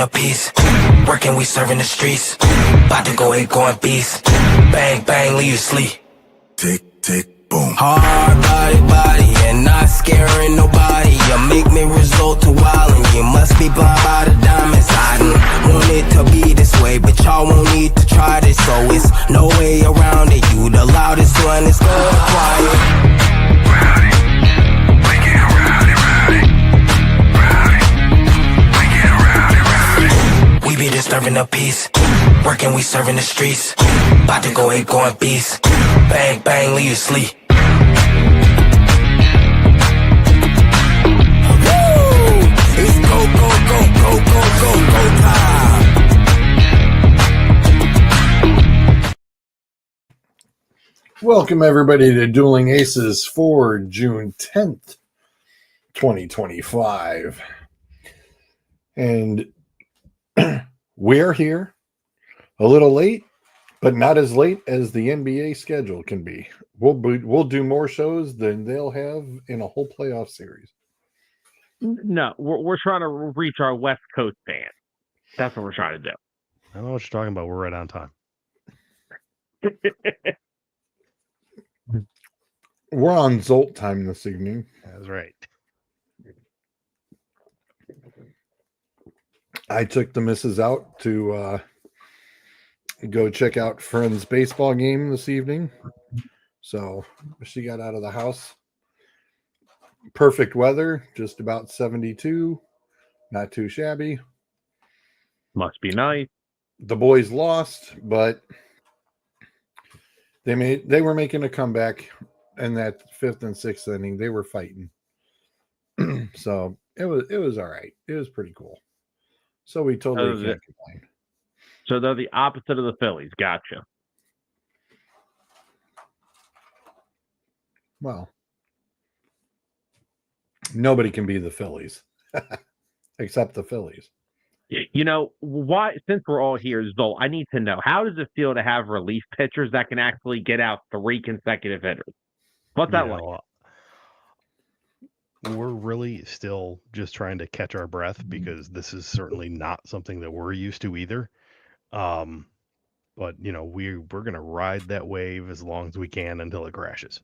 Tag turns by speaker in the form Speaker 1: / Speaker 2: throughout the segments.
Speaker 1: a piece. Working, we serving the streets. About to go ahead, going beast. Bang, bang, leave you sleep. Tick, tick, boom. Hard body, and not scaring nobody. You make me resort to wildin'. You must be blind by the diamonds. I didn't want it to be this way, but y'all won't need to try this. So it's no way around it. You the loudest one, it's going quiet. We disturbing the peace. Working, we serving the streets. About to go ahead, going beast. Bang, bang, leave you sleep. Woo! It's go, go, go, go, go, go, go time.
Speaker 2: Welcome everybody to Dueling Aces for June 10th, 2025. And we're here a little late, but not as late as the NBA schedule can be. We'll do more shows than they'll have in a whole playoff series.
Speaker 3: No, we're trying to reach our West Coast fans. That's what we're trying to do.
Speaker 4: I don't know what you're talking about. We're right on time.
Speaker 2: We're on Zolt time this evening.
Speaker 4: That's right.
Speaker 2: I took the missus out to go check out friend's baseball game this evening. So she got out of the house. Perfect weather, just about 72. Not too shabby.
Speaker 3: Must be nice.
Speaker 2: The boys lost, but they were making a comeback in that fifth and sixth inning. They were fighting. So it was all right. It was pretty cool. So we totally can't complain.
Speaker 3: So they're the opposite of the Phillies. Gotcha.
Speaker 2: Well, nobody can be the Phillies except the Phillies.
Speaker 3: You know, why? Since we're all here, Zolt, I need to know, how does it feel to have relief pitchers that can actually get out 3 consecutive hitters? What's that like?
Speaker 4: We're really still just trying to catch our breath because this is certainly not something that we're used to either. But you know, we're gonna ride that wave as long as we can until it crashes.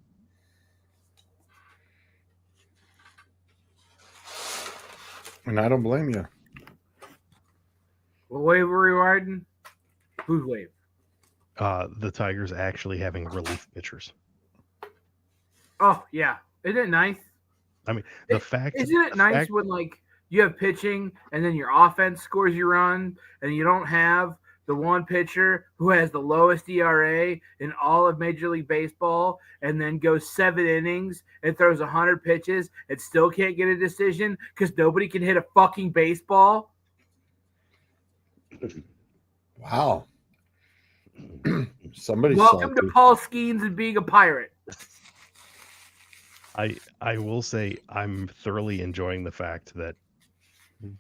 Speaker 2: And I don't blame you.
Speaker 5: What wave were we riding? Whose wave?
Speaker 4: The Tigers actually having relief pitchers.
Speaker 5: Oh yeah, isn't it nice?
Speaker 4: I mean,
Speaker 5: isn't it nice when like you have pitching and then your offense scores you run and you don't have the one pitcher who has the lowest ERA in all of Major League Baseball and then goes 7 innings and throws 100 pitches and still can't get a decision because nobody can hit a fucking baseball?
Speaker 2: Wow. Somebody's
Speaker 5: Welcome
Speaker 2: salty.
Speaker 5: to Paul Skeens and being a pirate.
Speaker 4: I will say I'm thoroughly enjoying the fact that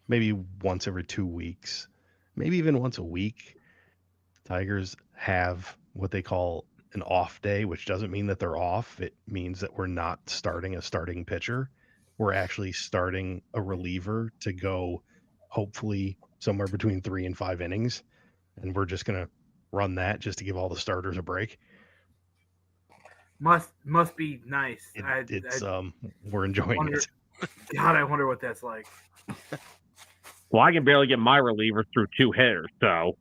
Speaker 4: maybe once every 2 weeks, maybe even once a week, Tigers have what they call an off day, which doesn't mean that they're off. It means that we're not starting a starting pitcher. We're actually starting a reliever to go hopefully somewhere between 3 and 5 innings. And we're just going to run that just to give all the starters a break.
Speaker 5: Must be nice.
Speaker 4: We're enjoying it.
Speaker 5: God, I wonder what that's like.
Speaker 3: Well, I can barely get my relievers through 2 hitters, so.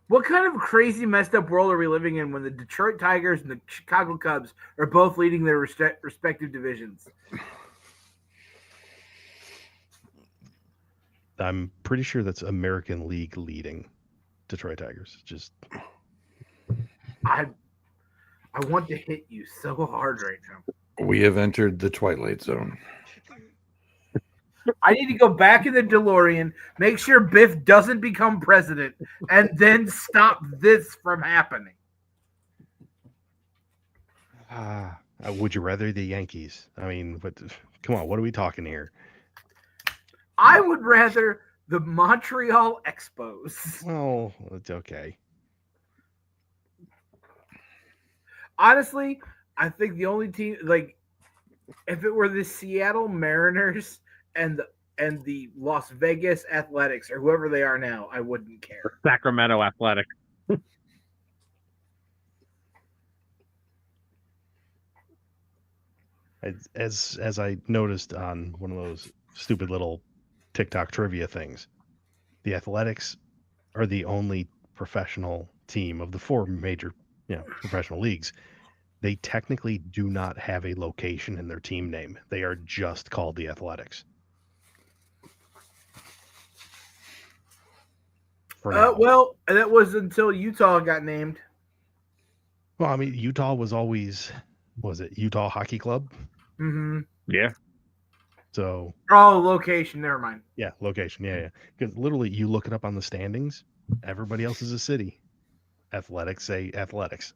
Speaker 5: What kind of crazy messed up world are we living in when the Detroit Tigers and the Chicago Cubs are both leading their respective divisions?
Speaker 4: I'm pretty sure that's American League leading Detroit Tigers. Just
Speaker 5: I want to hit you so hard right now.
Speaker 2: We have entered the Twilight Zone.
Speaker 5: I need to go back in the DeLorean, make sure Biff doesn't become president, and then stop this from happening.
Speaker 4: Would you rather the Yankees? I mean, but come on, what are we talking here?
Speaker 5: I would rather the Montreal Expos.
Speaker 4: Well, it's okay.
Speaker 5: Honestly, I think the only team, like, if it were the Seattle Mariners and the Las Vegas Athletics or whoever they are now, I wouldn't care.
Speaker 3: Sacramento Athletics.
Speaker 4: As I noticed on one of those stupid little TikTok trivia things, the Athletics are the only professional team of the four major, professional leagues. They technically do not have a location in their team name. They are just called the Athletics. For now.
Speaker 5: Well, that was until Utah got named.
Speaker 4: Well, I mean, Utah was always, was it Utah Hockey Club?
Speaker 5: Mm-hmm.
Speaker 3: Yeah.
Speaker 4: So.
Speaker 5: Oh, location. Never mind.
Speaker 4: Yeah, location. Yeah. Because literally, you look it up on the standings. Everybody else is a city. Athletics say Athletics.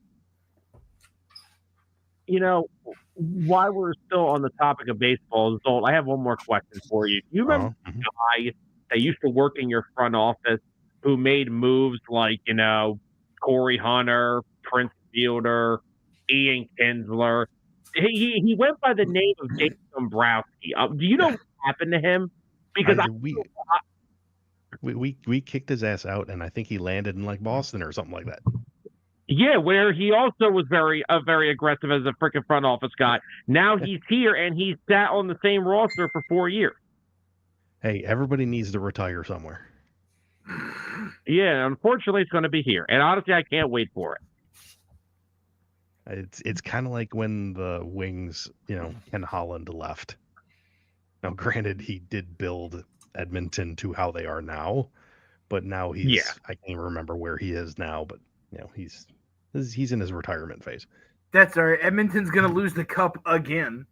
Speaker 3: While we're still on the topic of baseball, Zolt, I have one more question for you. You remember the guy that used to work in your front office who made moves like, Corey Hunter, Prince Fielder, Ian Kinsler? He went by the name of James Dombrowski. Do you know what happened to him? Because
Speaker 4: we kicked his ass out, and I think he landed in like Boston or something like that.
Speaker 3: Yeah, where he also was very aggressive as a freaking front office guy. Now he's here, and he's sat on the same roster for 4 years.
Speaker 4: Hey, everybody needs to retire somewhere.
Speaker 3: Yeah, unfortunately, it's going to be here, and honestly, I can't wait for
Speaker 4: it. It's kind of like when the Wings, Ken Holland left. Now, granted, he did build Edmonton to how they are now, but now I can't remember where he is now, but he's in his retirement phase.
Speaker 5: That's all right. Edmonton's gonna lose the cup again.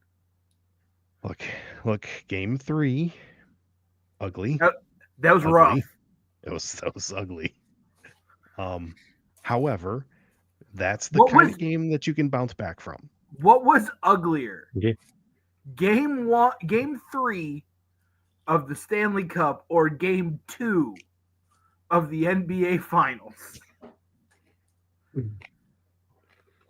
Speaker 4: Look, game 3, ugly.
Speaker 5: That was
Speaker 4: ugly.
Speaker 5: rough.
Speaker 4: That was ugly. However, that's the kind of game that you can bounce back from.
Speaker 5: What was uglier?
Speaker 3: Yeah.
Speaker 5: Game 3 of the Stanley Cup or game 2 of the NBA Finals?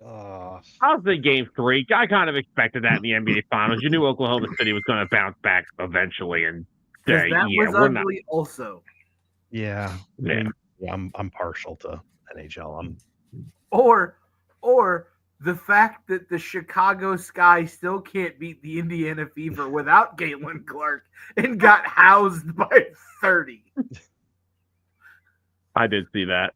Speaker 3: I'll say game 3. I kind of expected that in the NBA Finals. You knew Oklahoma City was going to bounce back eventually, and
Speaker 5: that was ugly also.
Speaker 4: Yeah.
Speaker 3: Yeah.
Speaker 4: I'm partial to NHL.
Speaker 5: Or the fact that the Chicago Sky still can't beat the Indiana Fever without Galen Clark and got housed by 30.
Speaker 3: I did see that.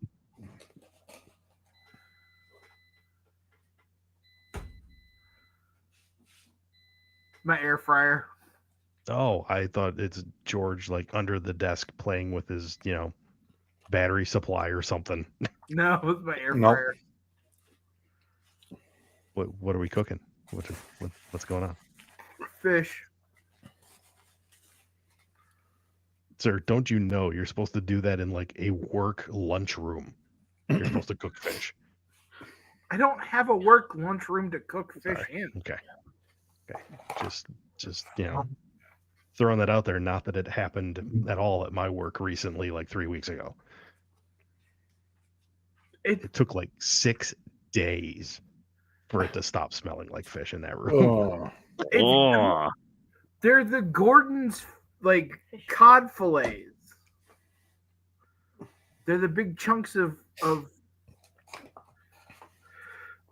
Speaker 5: My air fryer.
Speaker 4: Oh, I thought it's George like under the desk playing with his, battery supply or something.
Speaker 5: No, it was my air fryer.
Speaker 4: What are we cooking? What's going on?
Speaker 5: Fish.
Speaker 4: Sir, don't you know you're supposed to do that in like a work lunchroom? You're supposed to cook fish.
Speaker 5: I don't have a work lunchroom to cook fish in.
Speaker 4: Okay. Just throwing that out there. Not that it happened at all at my work recently, like 3 weeks ago. It took like 6 days for it to stop smelling like fish in that room.
Speaker 5: They're the Gordon's like cod fillets. They're the big chunks of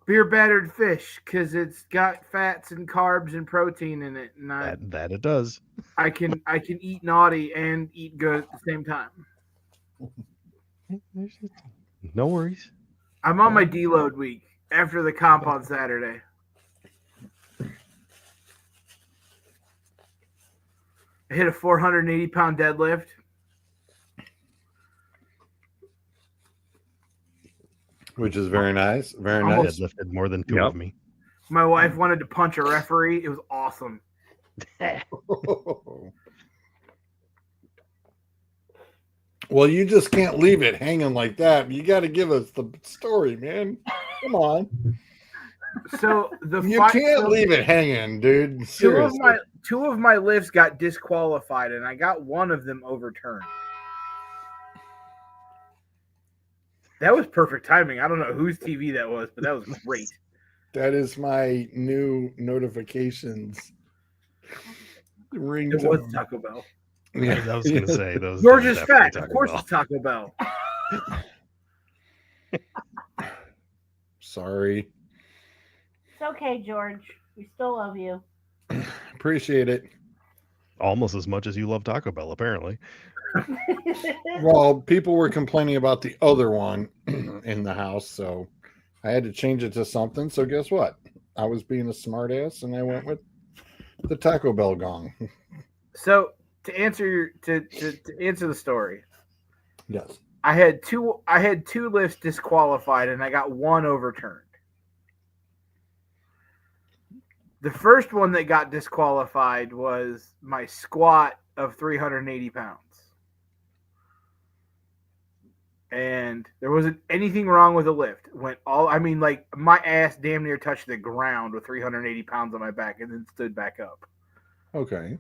Speaker 5: beer battered fish because it's got fats and carbs and protein in it. And
Speaker 4: that it does.
Speaker 5: I can eat naughty and eat good at the same time.
Speaker 4: No worries.
Speaker 5: I'm on my deload week after the comp on Saturday. I hit a 480-pound deadlift.
Speaker 2: Which is very nice. Very
Speaker 5: Almost
Speaker 2: nice.
Speaker 4: Deadlifted more than 2 of me.
Speaker 5: My wife wanted to punch a referee. It was awesome.
Speaker 2: Well, you just can't leave it hanging like that. You got to give us the story, man. Come on.
Speaker 5: So
Speaker 2: you can't leave it hanging, dude. Seriously.
Speaker 5: Two of my lifts got disqualified, and I got one of them overturned. That was perfect timing. I don't know whose TV that was, but that was great.
Speaker 2: That is my new notifications. Ring
Speaker 5: It was Taco Bell.
Speaker 2: Yeah.
Speaker 4: I was going to say those.
Speaker 5: George
Speaker 4: those
Speaker 5: is
Speaker 4: definitely
Speaker 5: fat. Of
Speaker 4: Taco
Speaker 5: course,
Speaker 4: Bell.
Speaker 5: it's Taco Bell.
Speaker 2: Sorry.
Speaker 6: It's okay, George. We still love you.
Speaker 2: Appreciate it.
Speaker 4: Almost as much as you love Taco Bell, apparently.
Speaker 2: Well, people were complaining about the other one in the house, so I had to change it to something. So guess what? I was being a smartass, and I went with the Taco Bell gong.
Speaker 5: So to answer to answer the story,
Speaker 2: Yes.
Speaker 5: I had two lifts disqualified, and I got one overturned. The first one that got disqualified was my squat of 380 pounds. And there wasn't anything wrong with the lift. Like my ass damn near touched the ground with 380 pounds on my back and then stood back up.
Speaker 2: Okay.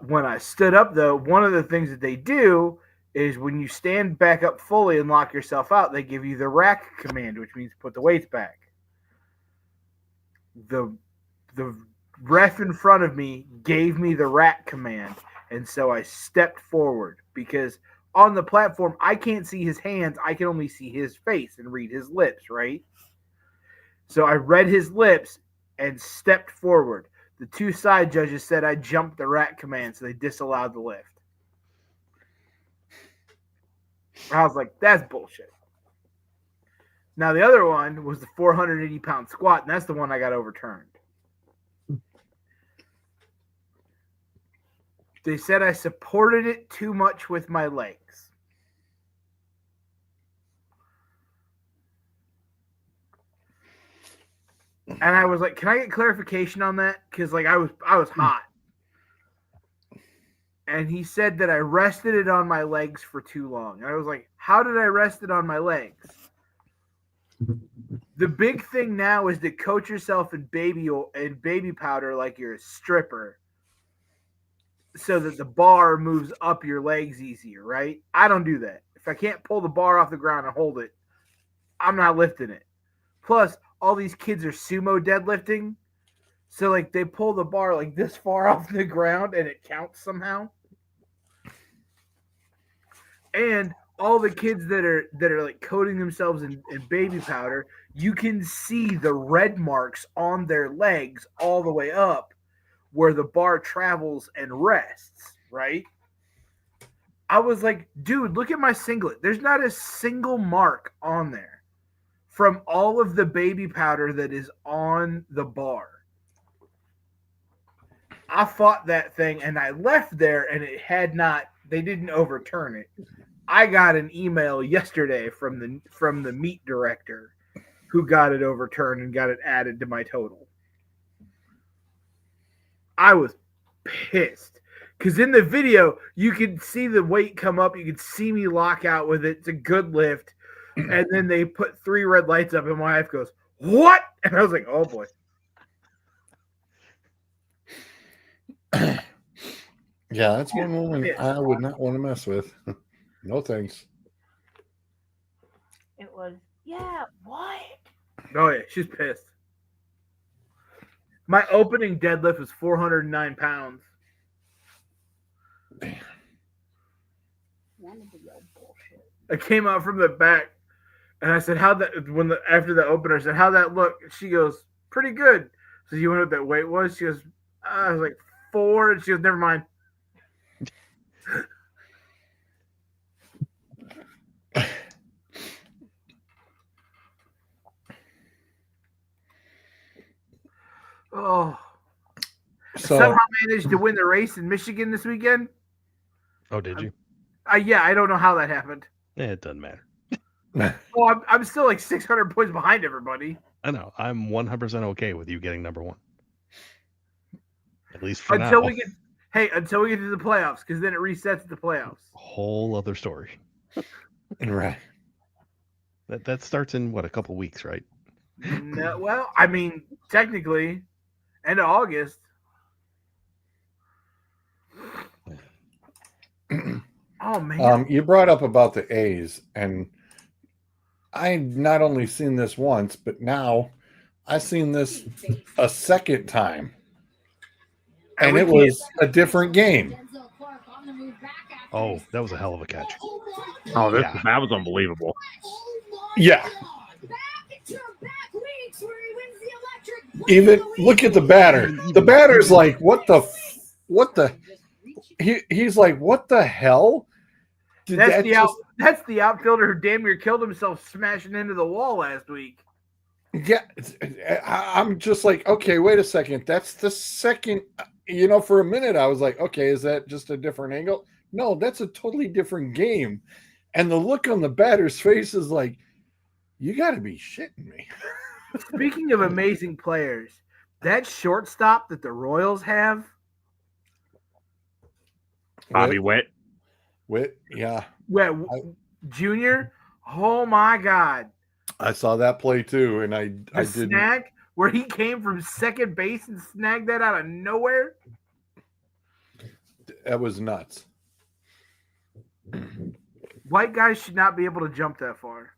Speaker 5: When I stood up, though, one of the things that they do is when you stand back up fully and lock yourself out, they give you the rack command, which means put the weights back. The ref in front of me gave me the rack command, and so I stepped forward because on the platform I can't see his hands, I can only see his face and read his lips, right? So I read his lips and stepped forward. The two side judges said I jumped the rack command, so they disallowed the lift. I was like, that's bullshit. Now, the other one was the 480-pound squat, and that's the one I got overturned. They said I supported it too much with my legs. And I was like, can I get clarification on that? Because like I was hot. And he said that I rested it on my legs for too long. And I was like, how did I rest it on my legs? The big thing now is to coat yourself in baby oil and baby powder like you're a stripper so that the bar moves up your legs easier, right? I don't do that. If I can't pull the bar off the ground and hold it, I'm not lifting it. Plus, all these kids are sumo deadlifting. So like they pull the bar like this far off the ground and it counts somehow. And all the kids that are like coating themselves in baby powder, you can see the red marks on their legs all the way up where the bar travels and rests, right? I was like, dude, look at my singlet. There's not a single mark on there from all of the baby powder that is on the bar. I fought that thing and I left there and they didn't overturn it. I got an email yesterday from the meet director who got it overturned and got it added to my total. I was pissed because in the video you could see the weight come up, you could see me lock out with it. It's a good lift, and then they put 3 red lights up, and my wife goes, "What?" And I was like, "Oh boy."
Speaker 2: Yeah, that's one woman I would not want to mess with. No thanks.
Speaker 6: It was, yeah, what?
Speaker 5: Oh yeah, she's pissed. My opening deadlift was 409 pounds.
Speaker 2: Damn.
Speaker 6: Bullshit.
Speaker 5: I came out from the back and I said, after the opener, I said, how'd that look? She goes, pretty good. So you know what that weight was? She goes, I was like 4. And she goes, never mind. Oh.
Speaker 2: So
Speaker 5: Somehow managed to win the race in Michigan this weekend.
Speaker 4: Oh, did you?
Speaker 5: Yeah, I don't know how that happened.
Speaker 4: It doesn't matter.
Speaker 5: Well, I'm still like 600 points behind everybody.
Speaker 4: I know. I'm 100% okay with you getting number 1. At least for
Speaker 5: until
Speaker 4: now.
Speaker 5: we get to the playoffs, because then it resets the playoffs.
Speaker 4: Whole other story.
Speaker 2: right.
Speaker 4: That starts in what, a couple weeks, right?
Speaker 5: No, well, I mean, technically, end of August. Oh man!
Speaker 2: You brought up about the A's, and I not only seen this once, but now I've seen this a second time. and it was a different game.
Speaker 4: Oh, that was a hell of a catch.
Speaker 3: Oh, that was unbelievable.
Speaker 2: Yeah. Even look at the batter. The batter's like, what the? He's like, what the hell?
Speaker 5: That's the outfielder who damn near killed himself smashing into the wall last week.
Speaker 2: Yeah, I'm just like, okay, wait a second. That's the second. For a minute, I was like, okay, is that just a different angle? No, that's a totally different game. And the look on the batter's face is like, you got to be shitting me.
Speaker 5: Speaking of amazing players, that shortstop that the Royals have,
Speaker 3: Bobby Witt.
Speaker 2: Yeah.
Speaker 5: Junior, oh my God.
Speaker 2: I saw that play too, and I did
Speaker 5: snag where he came from second base and snagged that out of nowhere.
Speaker 2: That was nuts.
Speaker 5: White guys should not be able to jump that far.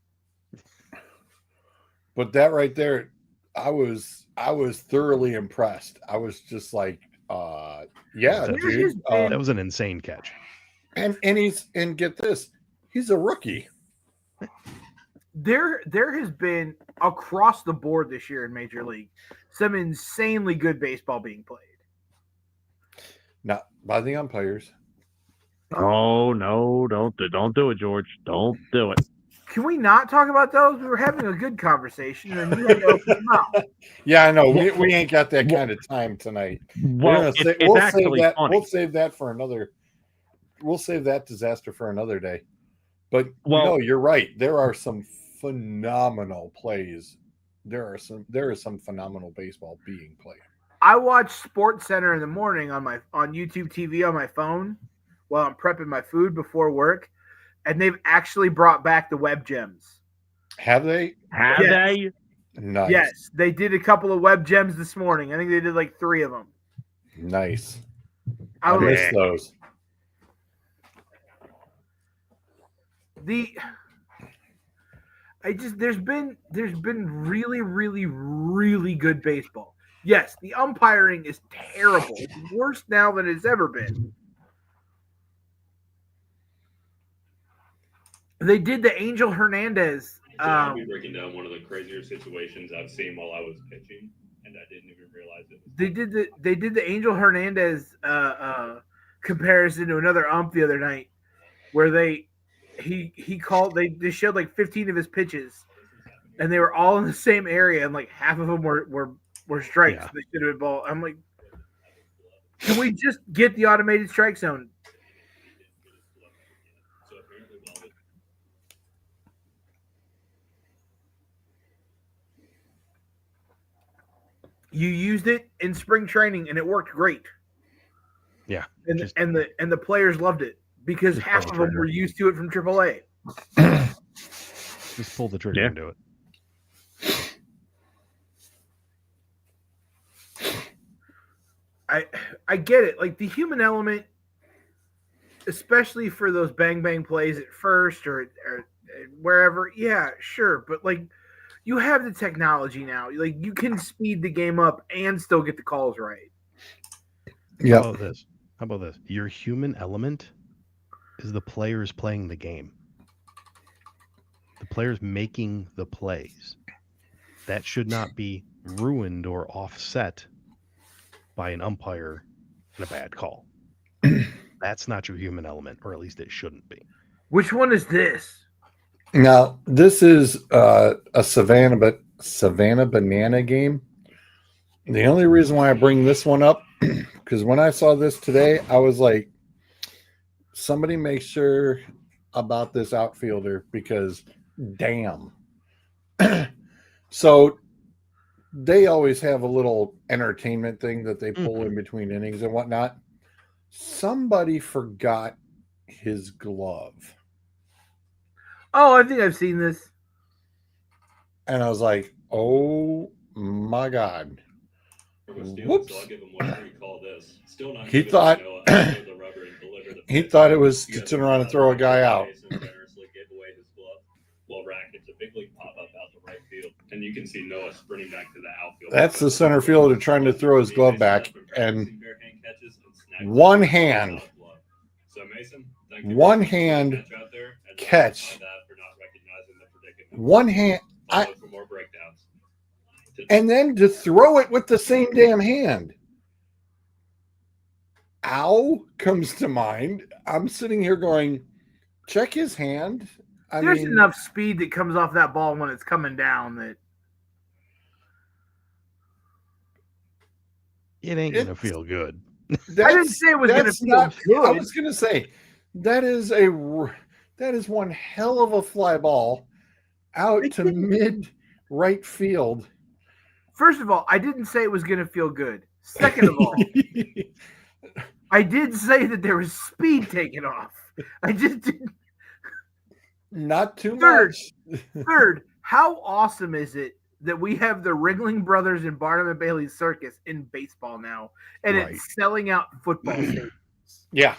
Speaker 2: But that right there, I was thoroughly impressed. I was just like, yeah, dude.
Speaker 4: That was an insane catch.
Speaker 2: And get this, he's a rookie.
Speaker 5: There has been across the board this year in Major League some insanely good baseball being played.
Speaker 2: Not by the umpires.
Speaker 3: Oh no! Don't do it, George. Don't do it.
Speaker 5: Can we not talk about those? We were having a good conversation, and you had to open them out.
Speaker 2: Yeah, I know. We ain't got that kind of time tonight.
Speaker 3: Well, it's actually funny.
Speaker 2: We'll save that for another. We'll save that disaster for another day. But no, you're right. There are some phenomenal plays. There is some phenomenal baseball being played.
Speaker 5: I watch Sports Center in the morning on YouTube TV on my phone while I'm prepping my food before work, and they've actually brought back the web gems.
Speaker 2: Have they?
Speaker 3: Have they?
Speaker 2: Nice.
Speaker 5: Yes, they did a couple of web gems this morning. I think they did like 3 of them.
Speaker 2: Nice.
Speaker 5: I
Speaker 2: miss those.
Speaker 5: There's been really, really, really good baseball. Yes, the umpiring is terrible. It's worse now than it's ever been. They did the Angel Hernandez.
Speaker 7: So I'll be breaking down one of the crazier situations I've seen while I was pitching, and I didn't even realize it.
Speaker 5: They did the Angel Hernandez comparison to another ump the other night, where they showed like 15 of his pitches, and they were all in the same area, and like half of them were strikes. Yeah. They should have been ball. I'm like, can we just get the automated strike zone? You used it in spring training, and it worked great.
Speaker 4: Yeah,
Speaker 5: and the players loved it because half of them were used to it from AAA.
Speaker 4: Just pull the trigger and do it.
Speaker 5: I get it. Like the human element, especially for those bang bang plays at first or wherever. Yeah, sure, but like. You have the technology now. Like you can speed the game up and still get the calls right.
Speaker 2: Yeah.
Speaker 4: How about this? Your human element is the players playing the game. The players making the plays. That should not be ruined or offset by an umpire and a bad call. That's not your human element, or at least it shouldn't be.
Speaker 5: Which one is this?
Speaker 2: Now, this is a Savannah Banana game. The only reason why I bring this one up, because when I saw this today, I was like, somebody make sure about this outfielder because damn. So they always have a little entertainment thing that they pull in between innings and whatnot. Somebody forgot his glove.
Speaker 5: Oh, I think I've seen this.
Speaker 2: And I was like, oh my God. Whoops. He thought he thought it was to turn around and throw a guy out.
Speaker 7: It's a big league pop up out the right field. And you can see Noah sprinting back to the outfield.
Speaker 2: That's the center fielder trying to throw his glove back. And one hand.
Speaker 7: So Mason, thank you
Speaker 2: One
Speaker 7: very much for the
Speaker 2: hand
Speaker 7: catch out there, and
Speaker 2: catch.
Speaker 7: my dad for not recognizing the predicament.
Speaker 2: One hand.
Speaker 7: I'll look for more breakdowns.
Speaker 2: And then to throw it with the same damn hand. Ow comes to mind. I'm sitting here going, check his hand.
Speaker 5: There's enough speed that comes off that ball when it's coming down that
Speaker 4: it ain't gonna feel good.
Speaker 5: I didn't say it was gonna feel good.
Speaker 2: I was gonna say that is one hell of a fly ball out to mid right field.
Speaker 5: First of all, I didn't say it was gonna feel good. Second of all, I did say that there was speed taken off. I just didn't.
Speaker 2: Not too much.
Speaker 5: Third, how awesome is it that we have the Ringling Brothers and Barnum and Bailey Circus in baseball now, and it's selling out football stadiums.
Speaker 2: Yeah.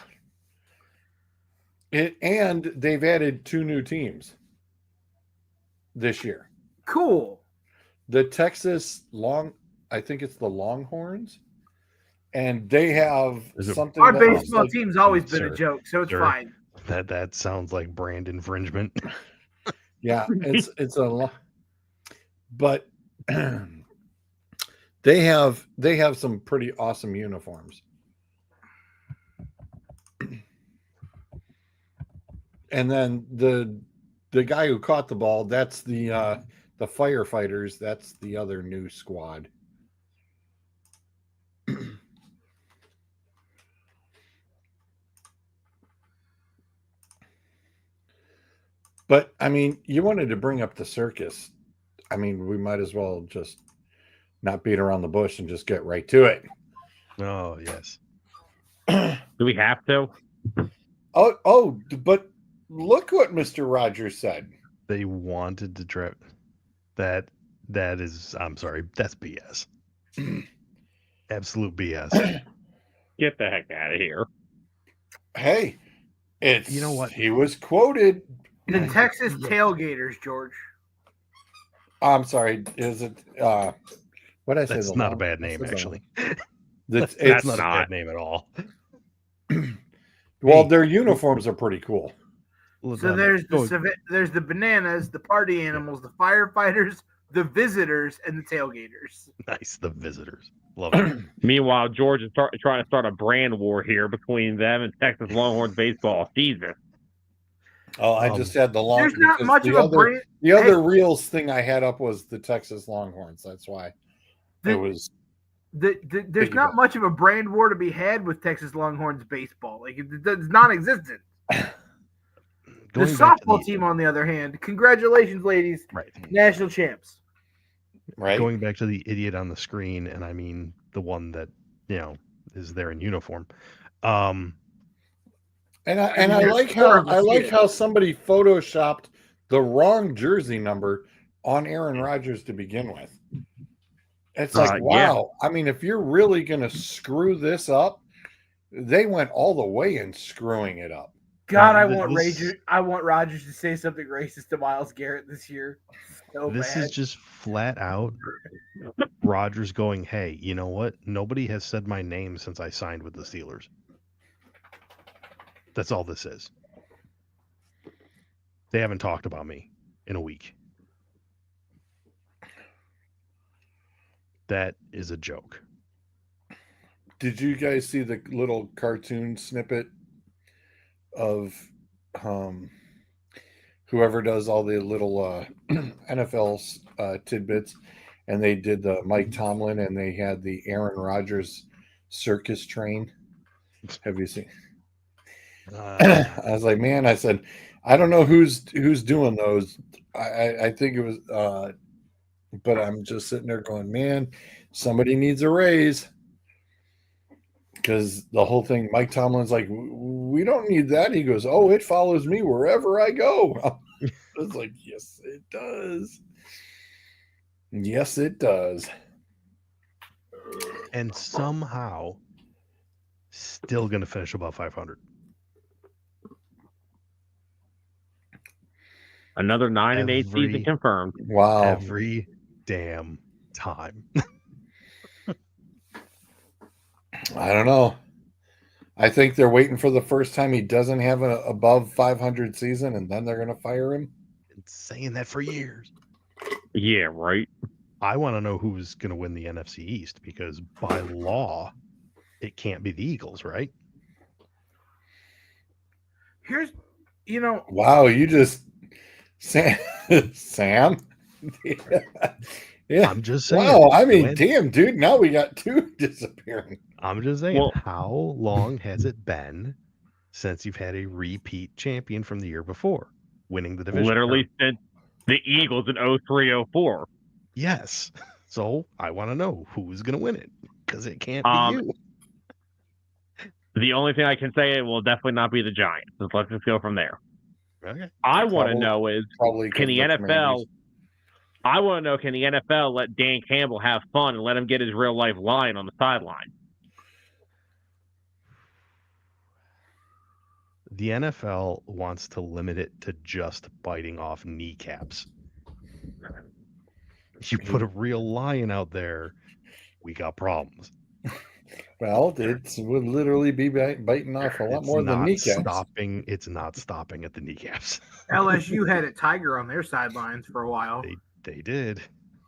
Speaker 2: And they've added 2 new teams this year.
Speaker 5: Cool.
Speaker 2: The Texas I think it's the Longhorns, and they have something.
Speaker 5: Our baseball team's always been a joke, so it's fine.
Speaker 4: That sounds like brand infringement.
Speaker 2: Yeah, it's a lot, but they have some pretty awesome uniforms. And then the guy who caught the ball, that's the firefighters. That's the other new squad. But I mean, you wanted to bring up the circus. I mean, we might as well just not beat around the bush and just get right to it.
Speaker 4: Oh, yes.
Speaker 3: Do we have to?
Speaker 2: Oh, but look what Mr. Rogers said.
Speaker 4: They wanted to draft. That is, I'm sorry, that's BS. Absolute BS.
Speaker 3: Get the heck out of here.
Speaker 2: Hey, it's,
Speaker 4: you know what?
Speaker 2: He was quoted.
Speaker 5: The Texas Tailgaters, George.
Speaker 2: I'm sorry. Is it? What I say?
Speaker 4: That's not a bad name, actually.
Speaker 2: That's
Speaker 4: not a bad name at all.
Speaker 2: Well, their uniforms are pretty cool.
Speaker 5: So there's the bananas, the party animals, the firefighters, the visitors, and the tailgaters.
Speaker 4: Nice, the visitors. Love it.
Speaker 3: Meanwhile, George is trying to start a brand war here between them and Texas Longhorns baseball. Jesus.
Speaker 2: Oh, I just had the long.
Speaker 5: There's not much of a brand.
Speaker 2: The other reels thing I had up was the Texas Longhorns. That's why it was.
Speaker 5: There's not much of a brand war to be had with Texas Longhorns baseball. Like it's non-existent. The softball team, on the other hand, congratulations, ladies!
Speaker 4: Right,
Speaker 5: national champs.
Speaker 2: Right.
Speaker 4: Going back to the idiot on the screen, and I mean the one that is there in uniform.
Speaker 2: And I like how somebody photoshopped the wrong jersey number on Aaron Rodgers to begin with. It's like, wow. Yeah. I mean, if you're really going to screw this up, they went all the way in screwing it up.
Speaker 5: God, I want Rodgers to say something racist to Myles Garrett this year.
Speaker 4: This is just flat out Rodgers going, hey, you know what? Nobody has said my name since I signed with the Steelers. That's all this is. They haven't talked about me in a week. That is a joke.
Speaker 2: Did you guys see the little cartoon snippet of whoever does all the little NFL tidbits, and they did the Mike Tomlin, and they had the Aaron Rodgers circus train? Have you seen? I was like, man, I said, I don't know who's doing those. I think it was, but I'm just sitting there going, man, somebody needs a raise. Because the whole thing, Mike Tomlin's like, we don't need that. He goes, oh, it follows me wherever I go. I was like, yes, it does. Yes, it does.
Speaker 4: And somehow still going to finish above 500.
Speaker 3: Another 9-8 season confirmed.
Speaker 2: Wow.
Speaker 4: Every damn time.
Speaker 2: I don't know. I think they're waiting for the first time he doesn't have an above 500 season, and then they're going to fire him.
Speaker 4: Been saying that for years.
Speaker 3: Yeah, right.
Speaker 4: I want to know who's going to win the NFC East because by law, it can't be the Eagles, right?
Speaker 5: Here's,
Speaker 2: Wow, you just Sam. Yeah.
Speaker 4: I'm just saying.
Speaker 2: Wow, I mean, damn, dude. Now we got two disappearing.
Speaker 4: I'm just saying.
Speaker 3: Well-
Speaker 4: how long has it been since you've had a repeat champion from the year before winning the division?
Speaker 3: Literally since the Eagles in 03-04.
Speaker 4: Yes. So I want to know who's going to win it because it can't be you.
Speaker 3: The only thing I can say, it will definitely not be the Giants. So let's just go from there.
Speaker 4: Okay.
Speaker 3: I want to know is, can the NFL? I want to know, can the NFL let Dan Campbell have fun and let him get his real life line on the sideline?
Speaker 4: The NFL wants to limit it to just biting off kneecaps. You put a real lion out there, we got problems.
Speaker 2: Well, it would literally be biting off a lot more than kneecaps.
Speaker 4: It's not stopping at the kneecaps.
Speaker 5: LSU had a tiger on their sidelines for a while.
Speaker 4: They did.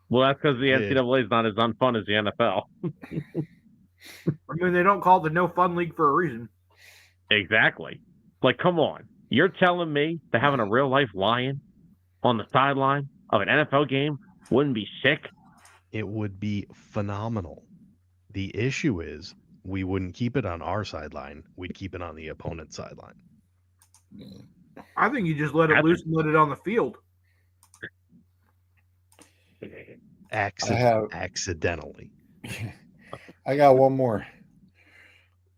Speaker 3: Well, that's because the NCAA is not as unfun as the NFL.
Speaker 5: I mean, they don't call it the no fun league for a reason.
Speaker 3: Exactly. Like, come on. You're telling me that having a real life lion on the sideline of an NFL game wouldn't be sick?
Speaker 4: It would be phenomenal. The issue is we wouldn't keep it on our sideline. We'd keep it on the opponent's sideline.
Speaker 5: I think you just let it loose and let it on the field.
Speaker 4: Accidentally.
Speaker 2: I got one more.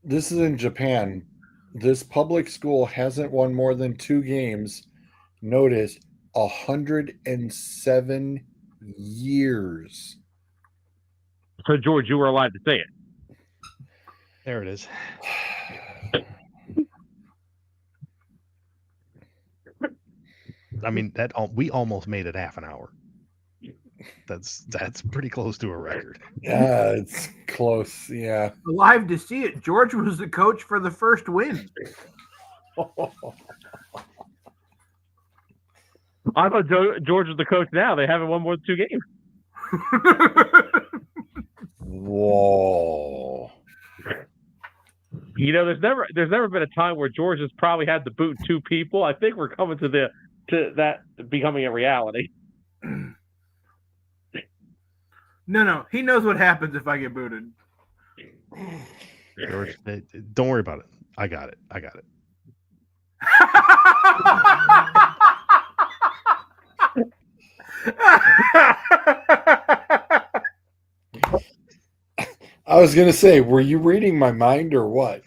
Speaker 2: This is in Japan. This public school hasn't won more than 2 games. Notice 107 years.
Speaker 3: So, George, you were allowed to say it.
Speaker 4: There it is. I mean, we almost made it half an hour. That's pretty close to a record.
Speaker 2: Yeah, it's close. Yeah.
Speaker 5: Alive to see it. George was the coach for the first win.
Speaker 3: I thought George was the coach now. They haven't won more than 2 games.
Speaker 2: Whoa.
Speaker 3: You know, there's never been a time where George has probably had to boot 2 people. I think we're coming to that becoming a reality.
Speaker 5: No. He knows what happens if I get booted.
Speaker 4: George, don't worry about it. I got it.
Speaker 2: I was gonna say, were you reading my mind or what?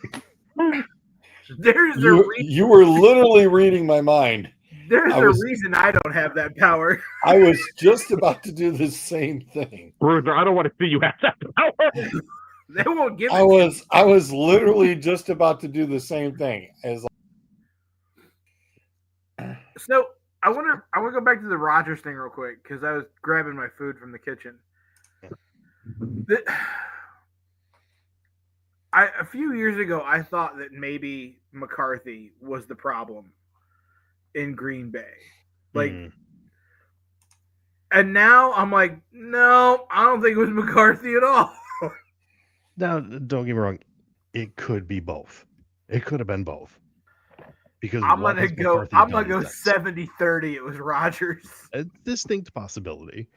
Speaker 2: You were literally reading my mind.
Speaker 5: There's a reason I don't have that power.
Speaker 2: I was just about to do the same thing.
Speaker 3: Ruther, I don't want to see you have that power.
Speaker 5: They won't give
Speaker 2: it. I was literally just about to do the same thing.
Speaker 5: So I want to go back to the Rodgers thing real quick because I was grabbing my food from the kitchen. A few years ago, I thought that maybe McCarthy was the problem in Green Bay. And now I'm like, no, I don't think it was McCarthy at all.
Speaker 4: Now, don't get me wrong. It could be both. It could have been both. Because
Speaker 5: I'm gonna go 70-30. It was Rodgers.
Speaker 4: A distinct possibility.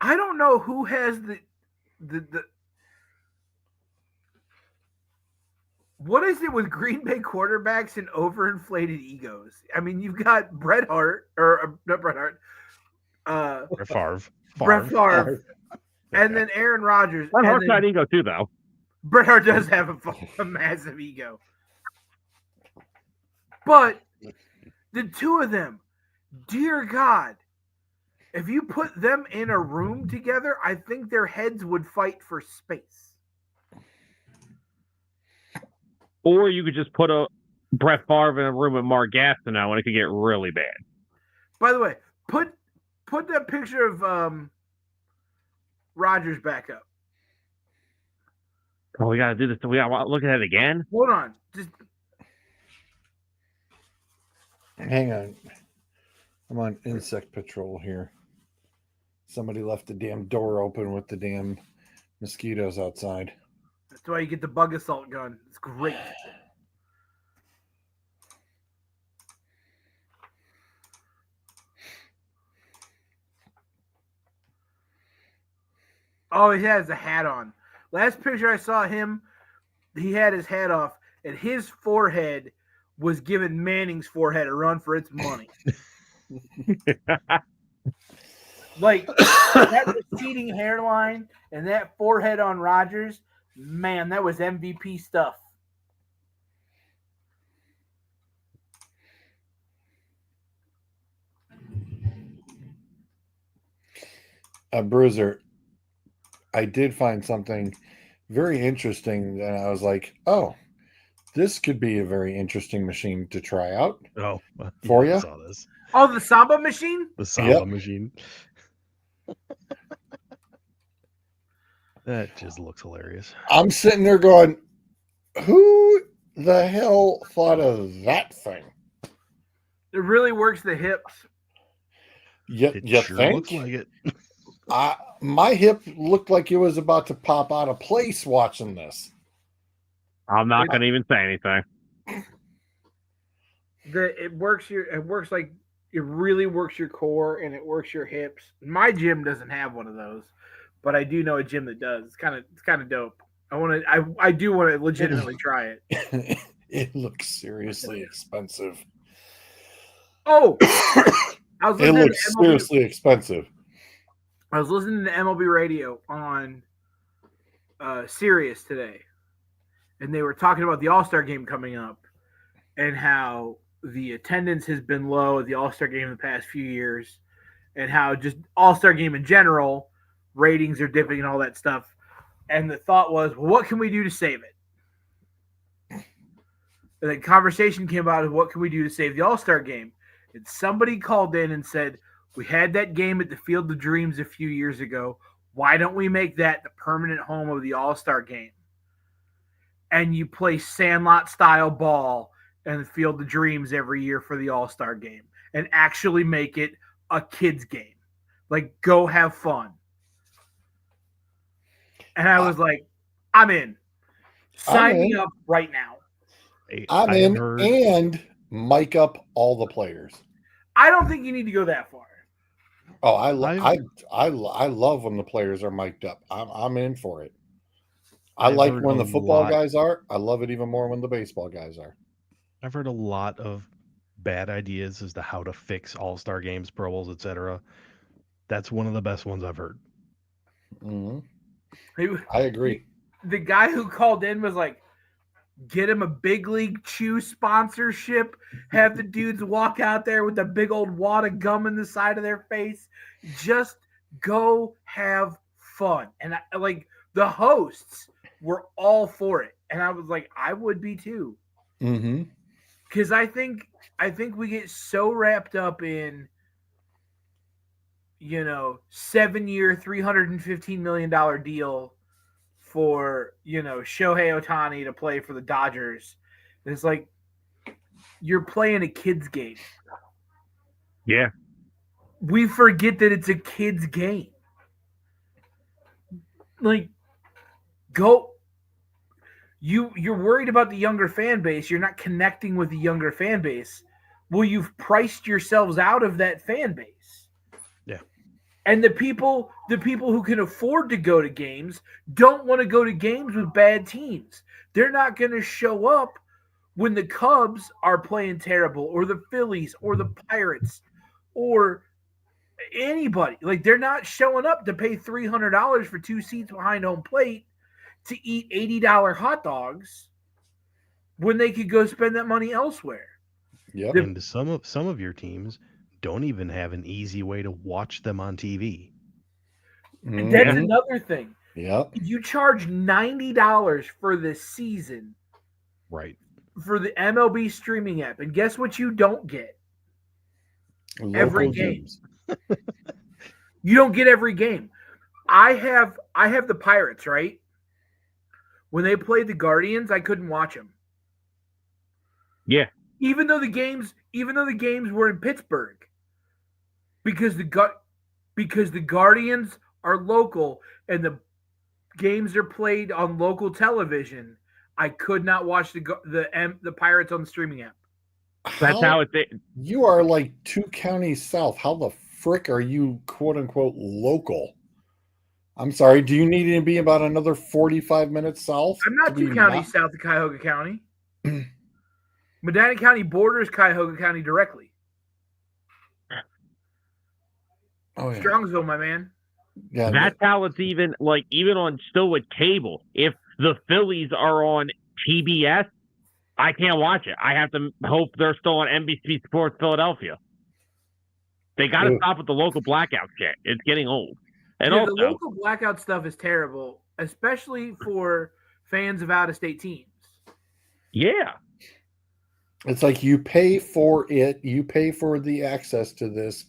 Speaker 5: I don't know who has the what is it with Green Bay quarterbacks and overinflated egos? I mean, you've got Bret Hart or not Bret Hart,
Speaker 4: Brett
Speaker 5: Favre, and then Aaron Rodgers.
Speaker 3: Bret Hart's got ego too, though.
Speaker 5: Bret Hart does have a massive ego, but the 2 of them, dear God. If you put them in a room together, I think their heads would fight for space.
Speaker 3: Or you could just put a Brett Favre in a room with Mark Gastineau and it could get really bad.
Speaker 5: By the way, put that picture of Rodgers back up.
Speaker 3: Oh, we gotta do this. We gotta look at it again.
Speaker 5: Hold on. Just
Speaker 2: Hang on. I'm on insect patrol here. Somebody left the damn door open with the damn mosquitoes outside.
Speaker 5: that's why you get the bug assault gun. It's great. Oh, he has a hat on. Last picture I saw him, he had his hat off, and his forehead was giving Manning's forehead a run for its money. Like that receding hairline and that forehead on Rodgers, man, that was MVP stuff.
Speaker 2: Bruiser, I did find something very interesting, and I was like, "Oh, this could be a very interesting machine to try out."
Speaker 4: Oh,
Speaker 2: For
Speaker 4: yeah, I
Speaker 2: ya?
Speaker 4: saw this.
Speaker 5: Oh, the Samba machine?
Speaker 4: The Samba
Speaker 2: Yep.
Speaker 4: machine. That just looks hilarious.
Speaker 2: I'm sitting there going, "Who the hell thought of that thing?"
Speaker 5: It really works the hips.
Speaker 4: It
Speaker 2: You
Speaker 4: sure
Speaker 2: think?
Speaker 4: looks like it.
Speaker 2: My hip looked like it was about to pop out of place watching this.
Speaker 3: I'm not gonna even say anything.
Speaker 5: It really works your core and it works your hips. My gym doesn't have one of those, but I do know a gym that does. It's kind of dope. I do want to legitimately try it.
Speaker 2: It looks seriously expensive.
Speaker 5: Oh, I was
Speaker 2: It
Speaker 5: listening
Speaker 2: looks
Speaker 5: to MLB,
Speaker 2: seriously expensive.
Speaker 5: I was listening to MLB radio on Sirius today, and they were talking about the All-Star game coming up and how the attendance has been low at the All-Star game in the past few years, and how just All-Star game in general, ratings are dipping and all that stuff. And the thought was, well, what can we do to save it? And the conversation came out of what can we do to save the All-Star game? And somebody called in and said, we had that game at the Field of Dreams a few years ago. Why don't we make that the permanent home of the All-Star game? And you play Sandlot style ball in the Field of Dreams every year for the All-Star game and actually make it a kids game. Like, go have fun. And I was like, I'm in. Sign me up right now.
Speaker 2: I'm in and mic up all the players.
Speaker 5: I don't think you need to go that far.
Speaker 2: Oh, I love when the players are mic'd up. I'm in for it. I like when the football guys are. I love it even more when the baseball guys are.
Speaker 4: I've heard a lot of bad ideas as to how to fix All-Star games, Pro Bowls, etc. That's one of the best ones I've heard.
Speaker 2: Mm-hmm. I agree.
Speaker 5: The guy who called in was like, get him a Big League Chew sponsorship. Have the dudes walk out there with a big old wad of gum in the side of their face. Just go have fun. And the hosts were all for it. And I was like, I would be too.
Speaker 2: Mm-hmm.
Speaker 5: Because I think we get so wrapped up in, 7-year, $315 million deal for, Shohei Ohtani to play for the Dodgers. It's like you're playing a kid's game.
Speaker 3: Yeah.
Speaker 5: We forget that it's a kid's game. Like, you're worried about the younger fan base. You're not connecting with the younger fan base. Well, you've priced yourselves out of that fan base.
Speaker 4: Yeah.
Speaker 5: And the people who can afford to go to games don't want to go to games with bad teams. They're not going to show up when the Cubs are playing terrible, or the Phillies, or the Pirates, or anybody. Like, they're not showing up to pay $300 for 2 seats behind home plate to eat $80 hot dogs when they could go spend that money elsewhere.
Speaker 2: Yeah.
Speaker 4: And some of your teams don't even have an easy way to watch them on TV.
Speaker 5: And that's another thing.
Speaker 2: Yeah.
Speaker 5: You charge $90 for the season.
Speaker 4: Right.
Speaker 5: For the MLB streaming app. And guess what you don't get? Every game. You don't get every game. I have the Pirates, right? When they played the Guardians, I couldn't watch them.
Speaker 3: Yeah.
Speaker 5: Even though the games were in Pittsburgh, because the Guardians are local and the games are played on local television, I could not watch the Pirates on the streaming app.
Speaker 3: That's how it's.
Speaker 2: You are like 2 counties south. How the frick are you, quote unquote, local? I'm sorry. Do you need to be about another 45 minutes south?
Speaker 5: I'm not 2 counties south of Cuyahoga County. Medina County borders Cuyahoga County directly.
Speaker 2: Oh, yeah.
Speaker 5: Strongsville, my man.
Speaker 2: Yeah,
Speaker 3: That's how it's even on still with cable. If the Phillies are on TBS, I can't watch it. I have to hope they're still on NBC Sports Philadelphia. They got to stop with the local blackout shit. It's getting old. And also,
Speaker 5: the local blackout stuff is terrible, especially for fans of out-of-state teams.
Speaker 3: Yeah.
Speaker 2: It's like you pay for it. You pay for the access to this.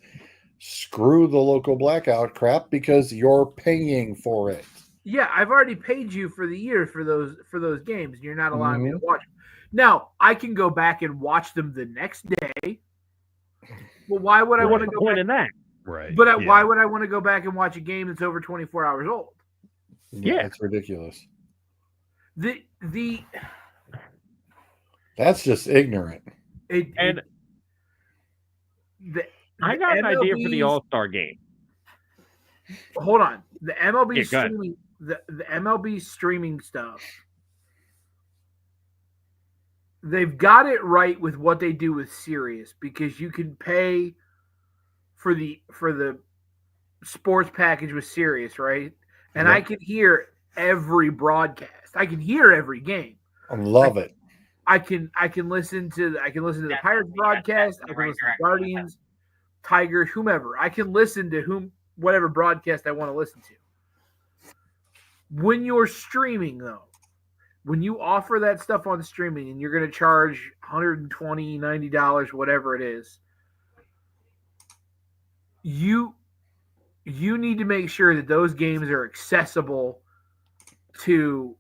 Speaker 2: Screw the local blackout crap because you're paying for it.
Speaker 5: Yeah, I've already paid you for the year for those games. And you're not allowing me to watch them. Now, I can go back and watch them the next day. Well, why would I want to go back?
Speaker 3: In that?
Speaker 4: Right.
Speaker 5: But why would I want to go back and watch a game that's over 24 hours old?
Speaker 2: Yeah, it's ridiculous. That's just ignorant.
Speaker 3: I got an idea for the All-Star game.
Speaker 5: Hold on. The MLB streaming the MLB streaming stuff. They've got it right with what they do with Sirius because you can pay for the sports package with Sirius, right? And I can hear every broadcast. I can hear every game.
Speaker 2: I love it.
Speaker 5: I can listen to the Pirates broadcast. I can listen to Guardians, Tigers, whomever. I can listen to whatever broadcast I want to listen to. When you're streaming, though, when you offer that stuff on streaming and you're going to charge $120, $90, whatever it is, you need to make sure that those games are accessible to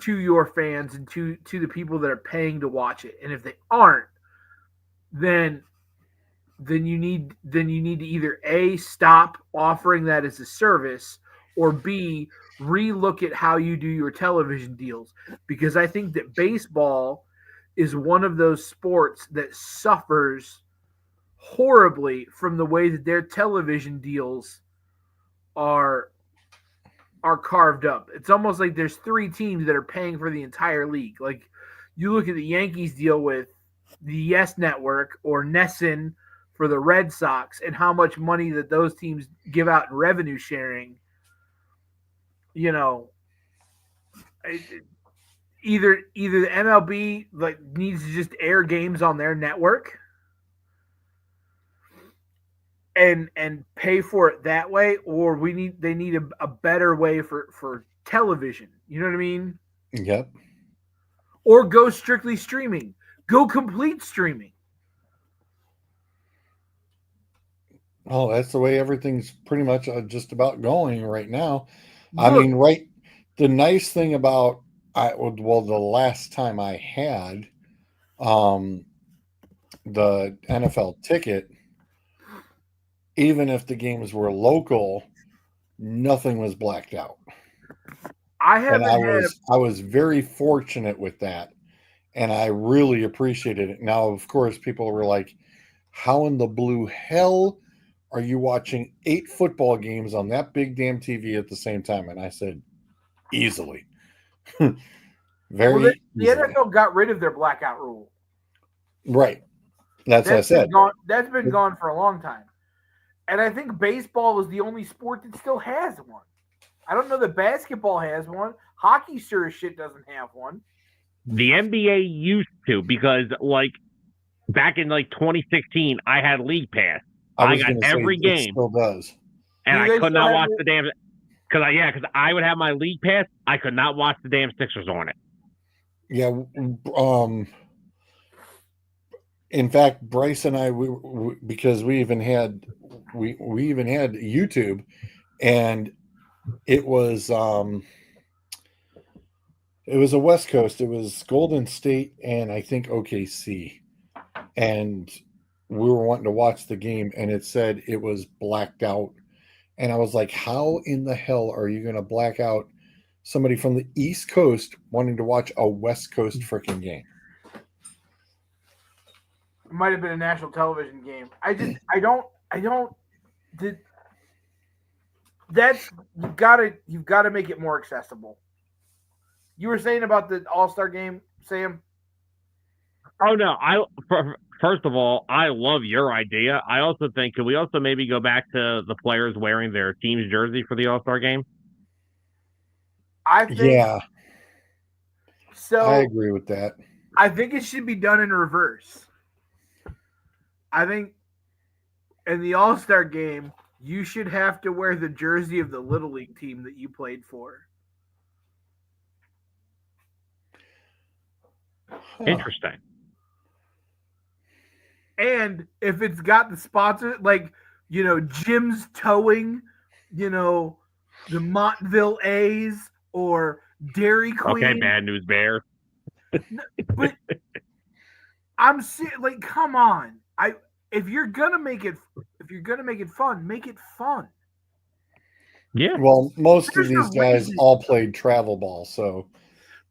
Speaker 5: your fans and to the people that are paying to watch it. And if they aren't, then you need to either A, stop offering that as a service, or B, relook at how you do your television deals. Because I think that baseball is one of those sports that suffers horribly from the way that their television deals are carved up. It's almost like there's 3 teams that are paying for the entire league. Like you look at the Yankees deal with the Yes Network or Nesson for the Red Sox and how much money that those teams give out in revenue sharing. You know, either the MLB needs to just air games on their network and pay for it that way, or they need a better way for television. You know what I mean?
Speaker 2: Yep.
Speaker 5: Or go strictly streaming. Go complete streaming.
Speaker 2: Oh, that's the way everything's pretty much just about going right now. I mean, right. The nice thing about the last time I had the NFL ticket, even if the games were local, nothing was blacked out. I was very fortunate with that, and I really appreciated it. Now, of course, people were like, "How in the blue hell are you watching 8 football games on that big damn TV at the same time?" And I said, easily.
Speaker 5: The NFL got rid of their blackout rule.
Speaker 2: Right. That's what I said.
Speaker 5: That's been gone for a long time. And I think baseball is the only sport that still has one. I don't know that basketball has one. Hockey sure as shit doesn't have one.
Speaker 3: The NBA used to, because back in 2016, I had League Pass. I got every game.
Speaker 2: It still does.
Speaker 3: And I could not watch the damn because I would have my League Pass. I could not watch the damn Sixers on it.
Speaker 2: Yeah. In fact, Bryce and I, because we even had YouTube, and it was It was a West Coast. It was Golden State and I think OKC. And we were wanting to watch the game, and it said it was blacked out. And I was like, how in the hell are you going to black out somebody from the East Coast wanting to watch a West Coast freaking game?
Speaker 5: It might have been a national television game. I don't. That's you've got to make it more accessible. You were saying about the All-Star game, Sam?
Speaker 3: Oh no! First of all, I love your idea. I also think could we also maybe go back to the players wearing their team's jersey for the All-Star game?
Speaker 5: I think
Speaker 2: Yeah,
Speaker 5: so.
Speaker 2: I agree with that.
Speaker 5: I think it should be done in reverse. I think in the All-Star game, you should have to wear the jersey of the Little League team that you played for.
Speaker 2: Huh.
Speaker 3: Interesting.
Speaker 5: And if it's got the sponsor, like, Jim's Towing, the Montville A's or Dairy Queen.
Speaker 3: Okay, Bad News Bears.
Speaker 5: But I'm saying, like, come on. If you're gonna make it fun, make it fun.
Speaker 3: Yeah.
Speaker 2: Well, most
Speaker 5: There's
Speaker 2: of these
Speaker 5: no
Speaker 2: guys
Speaker 5: reason.
Speaker 2: all played travel ball, so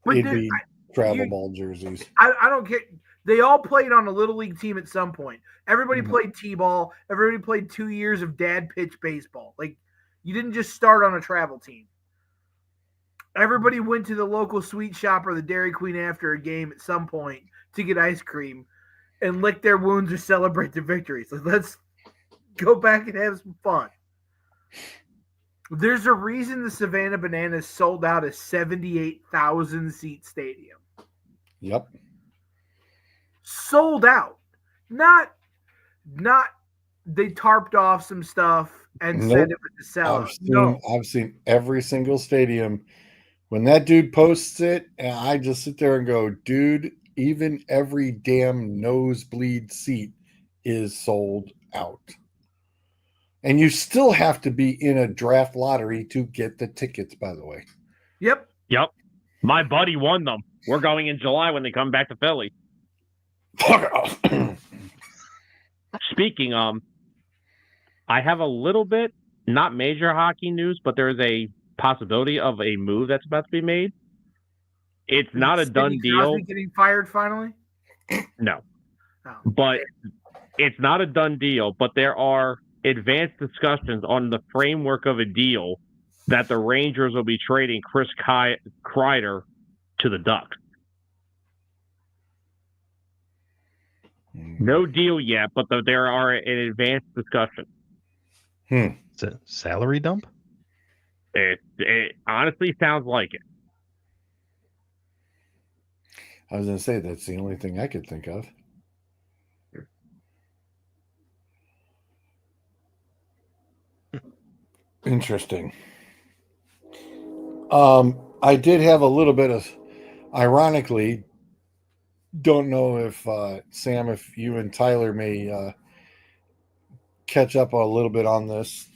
Speaker 5: But
Speaker 2: it'd be travel ball jerseys.
Speaker 5: I don't care. They all played on a Little League team at some point. Everybody played T-ball. Everybody played 2 years of dad pitch baseball. Like, you didn't just start on a travel team. Everybody went to the local sweet shop or the Dairy Queen after a game at some point to get ice cream and lick their wounds or celebrate their victories. So let's go back and have some fun. There's a reason the Savannah Bananas sold out a 78,000 seat stadium.
Speaker 2: Yep.
Speaker 5: Sold out. Not they tarped off some stuff and said it was a sellout.
Speaker 2: I've seen every single stadium. When that dude posts it, and I just sit there and go, dude, even every damn nosebleed seat is sold out. And you still have to be in a draft lottery to get the tickets, by the way.
Speaker 5: Yep.
Speaker 3: My buddy won them. We're going in July when they come back to Philly. Speaking I have a little bit, not major hockey news, but there is a possibility of a move that's about to be made. It's not a done deal.
Speaker 5: Crosby getting fired finally?
Speaker 3: No.
Speaker 5: Oh.
Speaker 3: But it's not a done deal, but there are advanced discussions on the framework of a deal that the Rangers will be trading Chris Kreider to the Ducks. No deal yet, but there are an advanced discussion.
Speaker 4: It's a salary dump?
Speaker 3: It honestly sounds like it.
Speaker 2: I was going to say, that's the only thing I could think of. Interesting. I did have a little bit of, ironically, don't know if Sam, if you and Tyler may catch up a little bit on this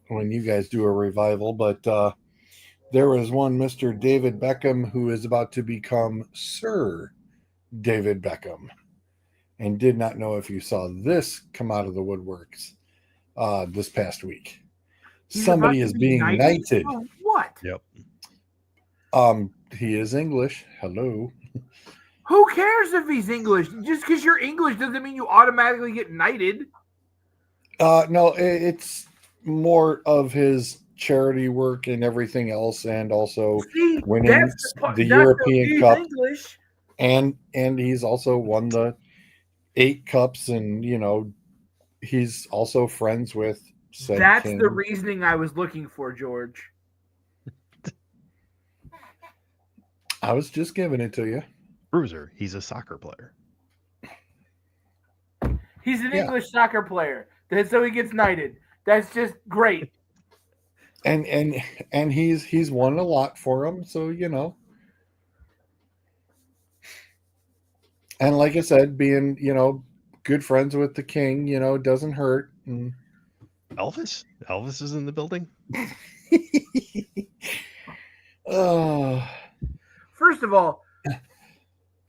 Speaker 2: when you guys do a revival, but there was one Mr. David Beckham who is about to become Sir David Beckham, and did not know if you saw this come out of the woodworks this past week. Somebody is being knighted.
Speaker 5: Oh, what?
Speaker 4: Yep.
Speaker 2: He is English. Hello.
Speaker 5: Who cares if he's English? Just because you're English doesn't mean you automatically get knighted.
Speaker 2: No, it's more of his charity work and everything else, and also winning the European Cup.
Speaker 5: English.
Speaker 2: And he's also won the 8 cups, and he's also friends with said
Speaker 5: That's
Speaker 2: king.
Speaker 5: the reasoning I was looking for, George.
Speaker 2: I was just giving it to you.
Speaker 4: Bruiser, he's a soccer player.
Speaker 5: He's an English soccer player. So he gets knighted. That's just great.
Speaker 2: And he's won a lot for him, so And like I said, being good friends with the king, doesn't hurt. And...
Speaker 4: Elvis is in the building.
Speaker 5: First of all,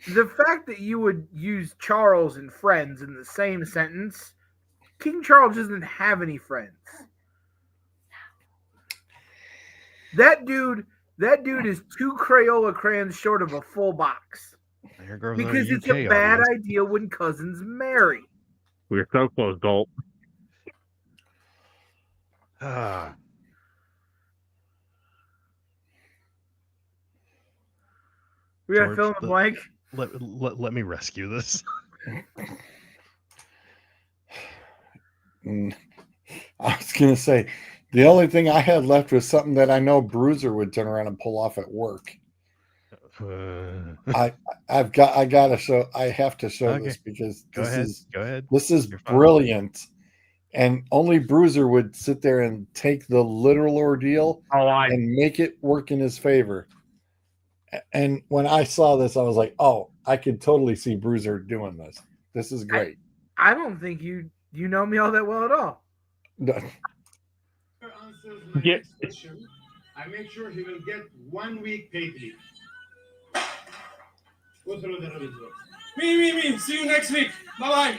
Speaker 5: the fact that you would use Charles and friends in the same sentence, King Charles doesn't have any friends. That dude is 2 Crayola crayons short of a full box.
Speaker 4: There goes
Speaker 5: Because
Speaker 4: our
Speaker 5: it's a
Speaker 4: UK
Speaker 5: bad
Speaker 4: audience.
Speaker 5: idea when cousins marry.
Speaker 3: We're so close, Dolt.
Speaker 5: We got to
Speaker 4: George,
Speaker 5: fill in the blank.
Speaker 4: Let me rescue this.
Speaker 2: I was going to say, the only thing I had left was something that I know Bruiser would turn around and pull off at work. I have to show this because
Speaker 4: Go ahead.
Speaker 2: This is
Speaker 4: You're fine.
Speaker 2: brilliant. And only Bruiser would sit there and take the literal ordeal and make it work in his favor. And when I saw this, I was like, oh, I could totally see Bruiser doing this. This is great.
Speaker 5: I don't think you know me all that well at all.
Speaker 3: Yeah.
Speaker 8: I make sure he will get 1 week paid leave. Go through the results. Me. See you next week. Bye-bye.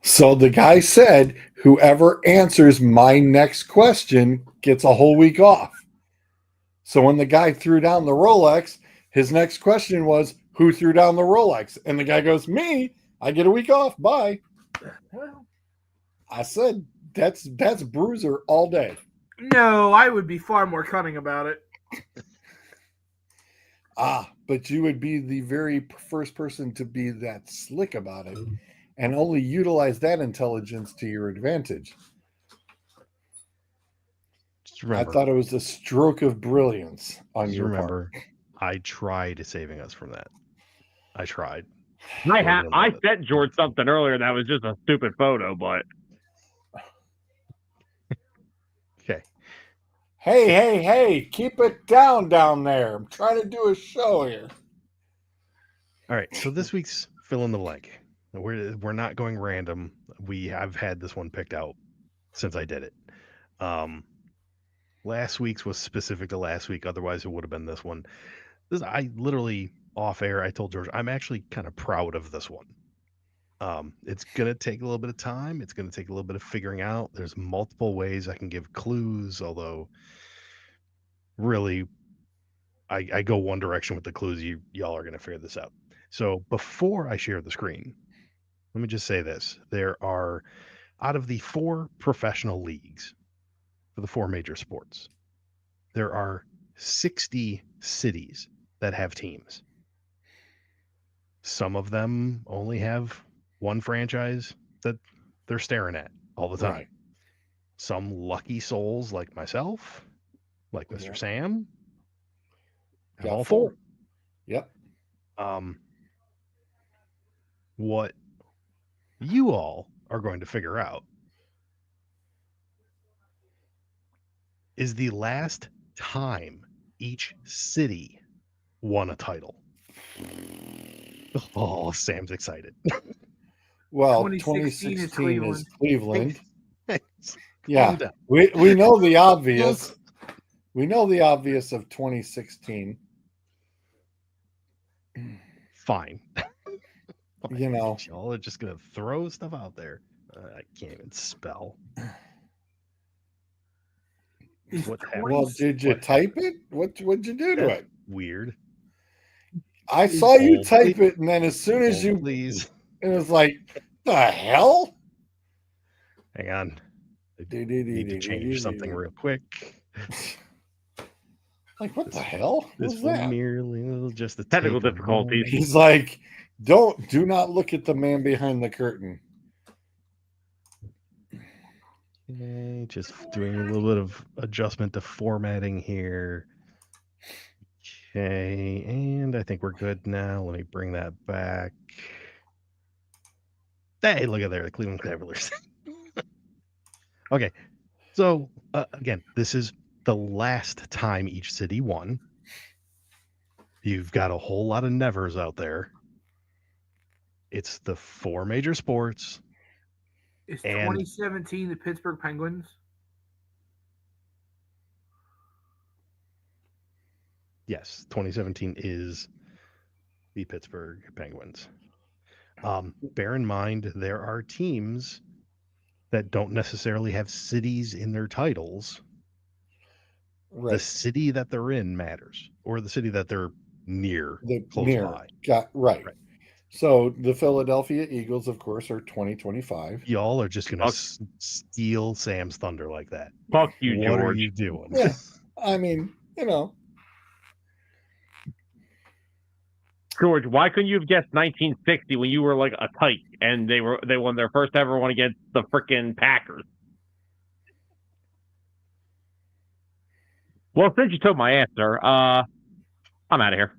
Speaker 2: So the guy said, whoever answers my next question gets a whole week off. So when the guy threw down the Rolex, his next question was, who threw down the Rolex? And the guy goes, me. I get a week off. Bye.
Speaker 5: Well,
Speaker 2: I said, that's Bruiser all day.
Speaker 5: no, I would be far more cunning about it.
Speaker 2: But you would be the very first person to be that slick about it and only utilize that intelligence to your advantage.
Speaker 4: Just remember,
Speaker 2: I thought it was a stroke of brilliance on your part.
Speaker 4: I tried saving us from that. I tried.
Speaker 3: I sent George something earlier that was just a stupid photo, but
Speaker 4: okay.
Speaker 2: Hey, keep it down there. I'm trying to do a show here.
Speaker 4: All right. So this week's fill in the blank. We're not going random. I've had this one picked out since I did it. Last week's was specific to last week. Otherwise, it would have been this one. I literally off air, I told George, I'm actually kind of proud of this one. It's going to take a little bit of time. It's going to take a little bit of figuring out. There's multiple ways I can give clues, although really I go one direction with the clues. Y'all are going to figure this out. So before I share the screen, let me just say this. There are, out of the 4 professional leagues for the 4 major sports, there are 60 cities that have teams. Some of them only have one franchise that they're staring at all the time. Right. Some lucky souls like myself, like Mr. Sam, have all 4.
Speaker 2: Yep.
Speaker 4: What you all are going to figure out is the last time each city won a title. Oh, Sam's excited.
Speaker 2: Well, 2016 is Cleveland. Yeah, we know the obvious. We know the obvious of 2016.
Speaker 4: Fine.
Speaker 2: You know,
Speaker 4: y'all are just gonna throw stuff out there. I can't even spell.
Speaker 2: Well, did you type it? What'd you do to it?
Speaker 4: Weird.
Speaker 2: I saw you type it, and then as soon as you
Speaker 4: please,
Speaker 2: it was like, the hell?
Speaker 4: Hang on. I need to change something real quick.
Speaker 2: Like, what the hell?
Speaker 4: This was merely just the
Speaker 3: technical difficulties.
Speaker 2: He's like, do not look at the man behind the curtain.
Speaker 4: Okay, just doing a little bit of adjustment to formatting here. Okay, and I think we're good now. Let me bring that back. Hey, look at there, the Cleveland Cavaliers. Okay, so again, this is the last time each city won. You've got a whole lot of nevers out there. It's the 4 major sports.
Speaker 5: Is 2017 the Pittsburgh Penguins?
Speaker 4: Yes, 2017 is the Pittsburgh Penguins. Bear in mind, there are teams that don't necessarily have cities in their titles.
Speaker 2: Right.
Speaker 4: The city that they're in matters, or the city that they're near, close
Speaker 2: near.
Speaker 4: by.
Speaker 2: Right. So the Philadelphia Eagles, of course, are 2025.
Speaker 4: Y'all are just going to steal Sam's thunder like that.
Speaker 3: Fuck you,
Speaker 4: What
Speaker 3: George.
Speaker 4: are you doing?
Speaker 2: Yeah. I mean,
Speaker 3: George, why couldn't you have guessed 1960 when you were like a tyke and they won their first ever one against the freaking Packers? Well, since you took my answer, I'm out of here.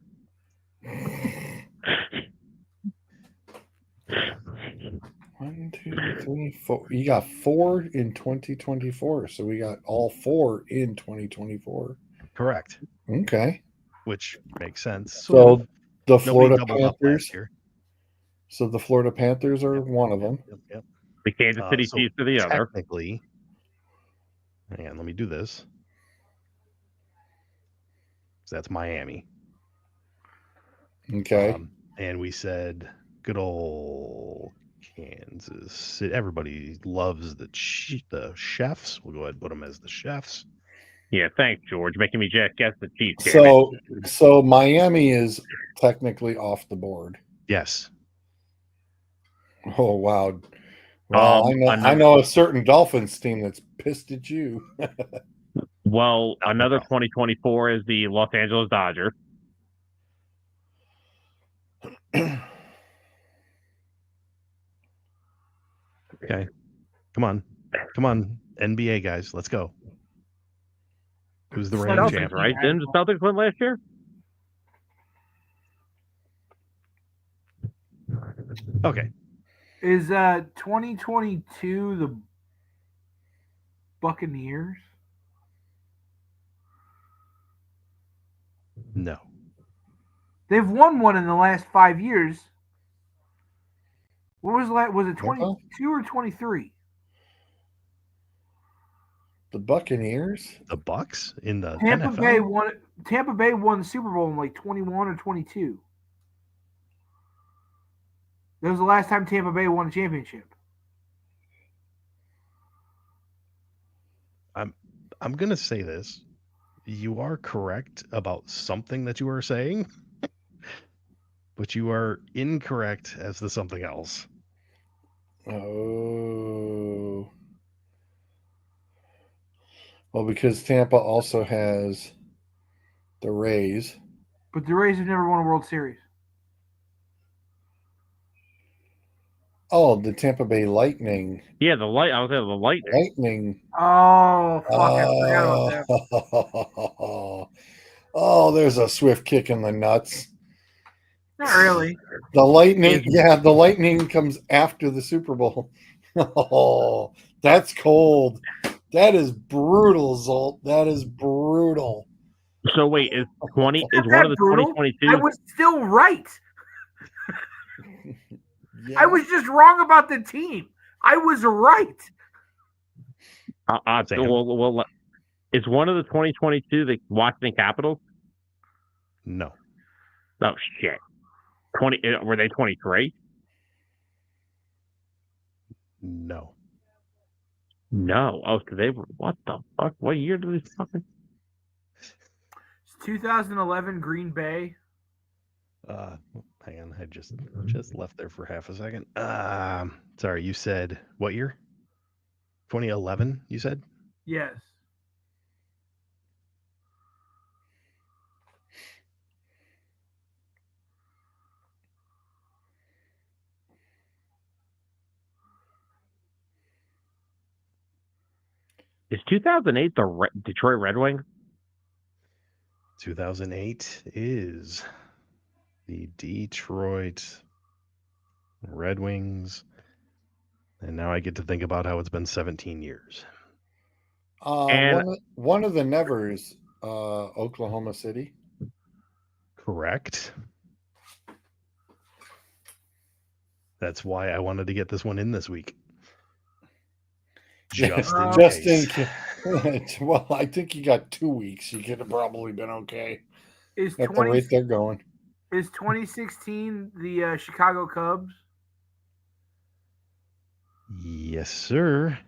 Speaker 2: 1, 2, 3, 4. You got 4 in 2024, so we got all 4 in 2024.
Speaker 4: Correct.
Speaker 2: Okay.
Speaker 4: Which makes sense.
Speaker 2: So the Florida
Speaker 4: doubled up
Speaker 2: Panthers.
Speaker 4: last year.
Speaker 2: So the Florida Panthers are one of them.
Speaker 4: Yep.
Speaker 3: The Kansas City Chiefs are the other.
Speaker 4: Technically, hang on, let me do this. So that's Miami.
Speaker 2: Okay.
Speaker 4: And we said good old Kansas City. Everybody loves the Chefs. We'll go ahead and put them as the Chefs.
Speaker 3: Yeah, thanks, George, making me just guess the Chiefs.
Speaker 2: So Miami is technically off the board.
Speaker 4: Yes.
Speaker 2: Oh wow. Well, I know a certain Dolphins team that's pissed at you.
Speaker 3: Well, another 2024 is the Los Angeles Dodgers.
Speaker 4: Okay. Come on, NBA guys, let's go. Who's the reigning
Speaker 3: Celtics,
Speaker 4: champ?
Speaker 3: right? Didn't the Celtics win last year?
Speaker 4: Okay.
Speaker 5: Is 2022 the Buccaneers?
Speaker 4: No.
Speaker 5: They've won one in the last 5 years. What was that? Was it 22 or 23?
Speaker 2: The Buccaneers?
Speaker 4: The Bucks in the
Speaker 5: Tampa
Speaker 4: NFL?
Speaker 5: Bay won. Tampa Bay won the Super Bowl in like 21 or 22. That was the last time Tampa Bay won a championship.
Speaker 4: I'm gonna say this. You are correct about something that you are saying, but you are incorrect as to something else.
Speaker 2: Oh. Well, because Tampa also has the Rays.
Speaker 5: But the Rays have never won a World Series.
Speaker 2: Oh, the Tampa Bay Lightning.
Speaker 3: Yeah, the Lightning.
Speaker 2: Lightning.
Speaker 5: Oh, fuck! I forgot about that.
Speaker 2: Oh, there's a swift kick in the nuts.
Speaker 5: Not really.
Speaker 2: The Lightning, the Lightning comes after the Super Bowl. Oh, that's cold. That is brutal, Zolt. That is brutal.
Speaker 3: So wait, is one of the 2022?
Speaker 5: I was still right. Yeah. I was just wrong about the team. I was right.
Speaker 3: Well, is one of the 2022 the Washington Capitals?
Speaker 4: No.
Speaker 3: Oh shit. Were they 23?
Speaker 4: No.
Speaker 3: No. Oh, so they were. What the fuck? What year did they fucking?
Speaker 5: It's 2011 Green Bay.
Speaker 4: Hang on, I just left there for half a second. Sorry, you said what year? 2011, you said?
Speaker 5: Yes.
Speaker 3: Is 2008 the Detroit Red Wings?
Speaker 4: 2008 is the Detroit Red Wings. And now I get to think about how it's been 17 years.
Speaker 2: One of the Nevers, Oklahoma City.
Speaker 4: Correct. That's why I wanted to get this one in this week. Just in case.
Speaker 2: Well, I think you got 2 weeks. You could have probably been okay.
Speaker 5: Is
Speaker 2: At the rate they're going.
Speaker 5: Is 2016 the Chicago Cubs?
Speaker 4: Yes, sir.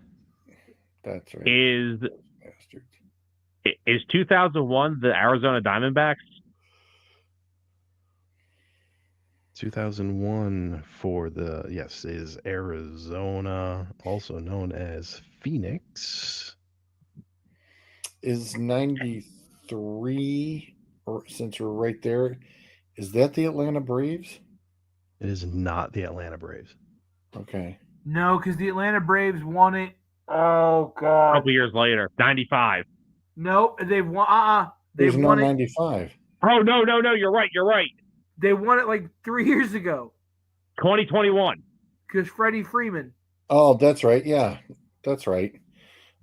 Speaker 2: That's right.
Speaker 3: Is 2001 the Arizona Diamondbacks?
Speaker 4: 2001 for the is Arizona, also known as Phoenix.
Speaker 2: Is 93, or since we're right there, is that the Atlanta Braves?
Speaker 4: It is not the Atlanta Braves.
Speaker 2: Okay.
Speaker 5: No, because the Atlanta Braves won it. Oh
Speaker 3: A
Speaker 5: God!
Speaker 3: couple years later, 95.
Speaker 5: Nope, they've won. They've
Speaker 2: There's no
Speaker 5: won it.
Speaker 2: 95.
Speaker 3: Oh no, you're right.
Speaker 5: They won it like 3 years ago.
Speaker 3: 2021.
Speaker 5: Because Freddie Freeman.
Speaker 2: Oh, that's right. Yeah, that's right.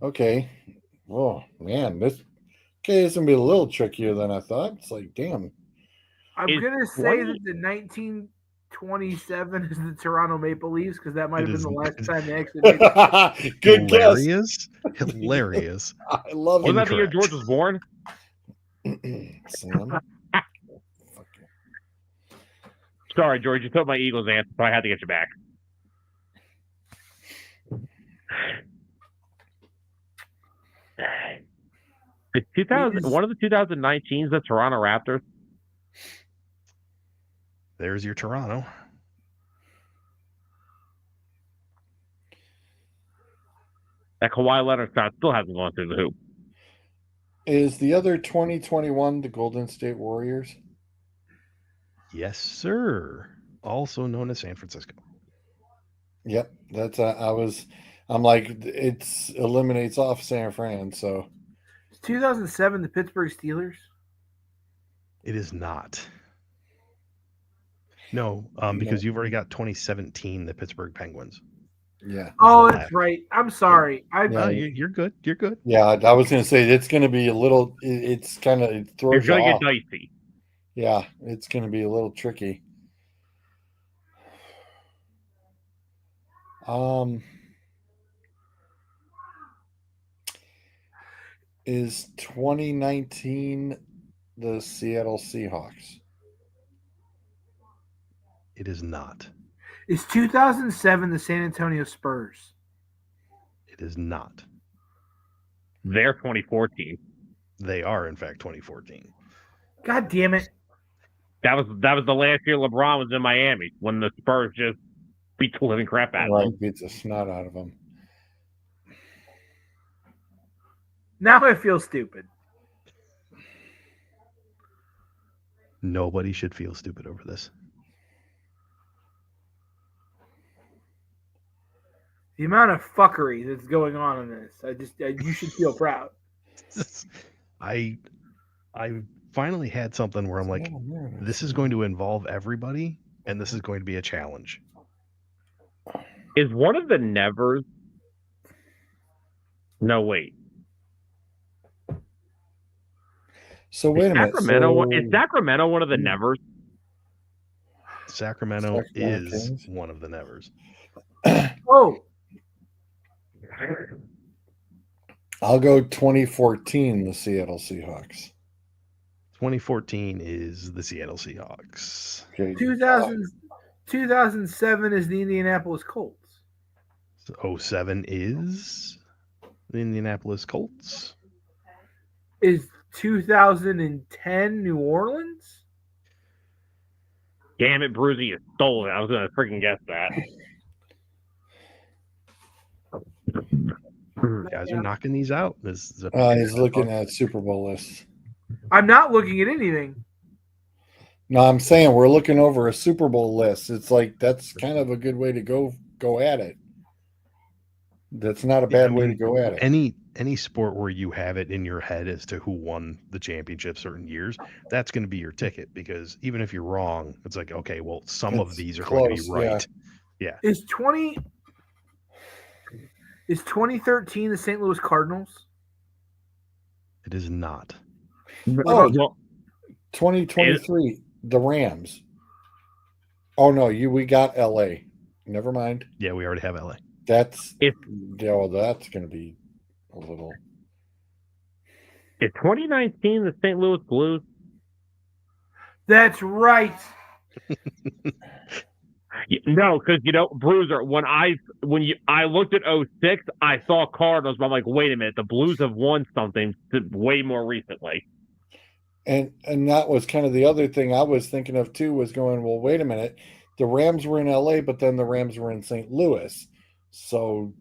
Speaker 2: Okay. Oh man, this is gonna be a little trickier than I thought. It's like, damn.
Speaker 5: I'm gonna say that the 1927 is the Toronto Maple Leafs because that might have been the last time they actually made it.
Speaker 2: Good guess.
Speaker 4: Hilarious.
Speaker 2: I love it.
Speaker 3: Was that the year George was born?
Speaker 2: Sam.
Speaker 3: Sorry, George, you took my Eagles answer, so I had to get you back. One of the 2019s, the Toronto Raptors.
Speaker 4: There's your Toronto.
Speaker 3: That Kawhi Leonard shot still hasn't gone through the hoop.
Speaker 2: Is the other 2021 the Golden State Warriors?
Speaker 4: Yes, sir. Also known as San Francisco.
Speaker 2: Yep, that's I'm like, it eliminates off San Fran. So
Speaker 5: 2007, the Pittsburgh Steelers.
Speaker 4: It is not. No, because you've already got 2017, the Pittsburgh Penguins.
Speaker 2: Yeah.
Speaker 5: Oh, that's right. I'm sorry.
Speaker 4: You're good. You're good.
Speaker 2: Yeah, I was going to say it's going to be a little. It's kind of, it throws
Speaker 3: You're
Speaker 2: you
Speaker 3: going to
Speaker 2: off.
Speaker 3: get dicey.
Speaker 2: Yeah, it's going to be a little tricky. Is 2019 the Seattle Seahawks?
Speaker 4: It is not.
Speaker 5: Is 2007 the San Antonio Spurs?
Speaker 4: It is not.
Speaker 3: They're 2014.
Speaker 4: They are, in fact, 2014.
Speaker 5: God damn it.
Speaker 3: That was the last year LeBron was in Miami when the Spurs just beat the living crap out of them.
Speaker 2: Beats the snot out of them.
Speaker 5: Now I feel stupid.
Speaker 4: Nobody should feel stupid over this.
Speaker 5: The amount of fuckery that's going on in this, you should feel proud.
Speaker 4: I finally had something where I'm like, this is going to involve everybody, and this is going to be a challenge.
Speaker 3: Is one of the Nevers? No, wait.
Speaker 2: So wait a minute.
Speaker 3: Is Sacramento one of the Nevers?
Speaker 4: Sacramento is Kings. One of the Nevers.
Speaker 5: Oh.
Speaker 2: I'll go 2014, the Seattle Seahawks.
Speaker 4: 2014 is the Seattle Seahawks.
Speaker 2: Okay.
Speaker 5: 2007 is the Indianapolis Colts.
Speaker 4: So 07 is the Indianapolis Colts.
Speaker 5: Is 2010 New Orleans?
Speaker 3: Damn it, Bruzy, you stole it. I was going to freaking guess that.
Speaker 4: Guys are knocking these out.
Speaker 2: He's looking at Super Bowl lists.
Speaker 5: I'm not looking at anything.
Speaker 2: No, I'm saying we're looking over a Super Bowl list. It's like that's kind of a good way to go at it. That's not a bad way to go at it.
Speaker 4: Any sport where you have it in your head as to who won the championship certain years, that's going to be your ticket, because even if you're wrong, it's like, okay, well, some of these are going to be right. Yeah.
Speaker 5: Is 2013 the St. Louis Cardinals?
Speaker 4: It is not.
Speaker 2: Oh, 2023, the Rams. Oh no, we got LA. Never mind.
Speaker 4: Yeah, we already have LA.
Speaker 2: That's going to be a little.
Speaker 3: Is 2019 the St. Louis Blues?
Speaker 5: That's right.
Speaker 3: No, because Bruiser. When I looked at 06, I saw Cardinals, but I'm like, wait a minute, the Blues have won something way more recently.
Speaker 2: And that was kind of the other thing I was thinking of too, was going, well, wait a minute. The Rams were in LA, but then the Rams were in St. Louis. So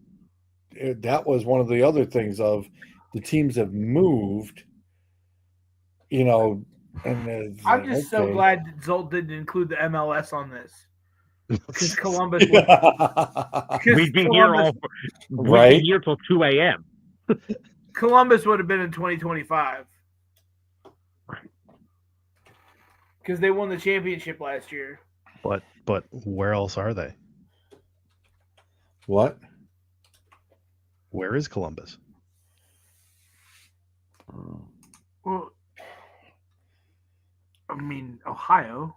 Speaker 2: that was one of the other things of the teams have moved, and
Speaker 5: I'm just so glad that Zolt didn't include the MLS on this. Because Columbus would
Speaker 3: We'd be here till 2 a.m.
Speaker 5: Columbus would have been in 2025. Because they won the championship last year.
Speaker 4: But where else are they?
Speaker 2: What?
Speaker 4: Where is Columbus?
Speaker 5: Well, I mean, Ohio.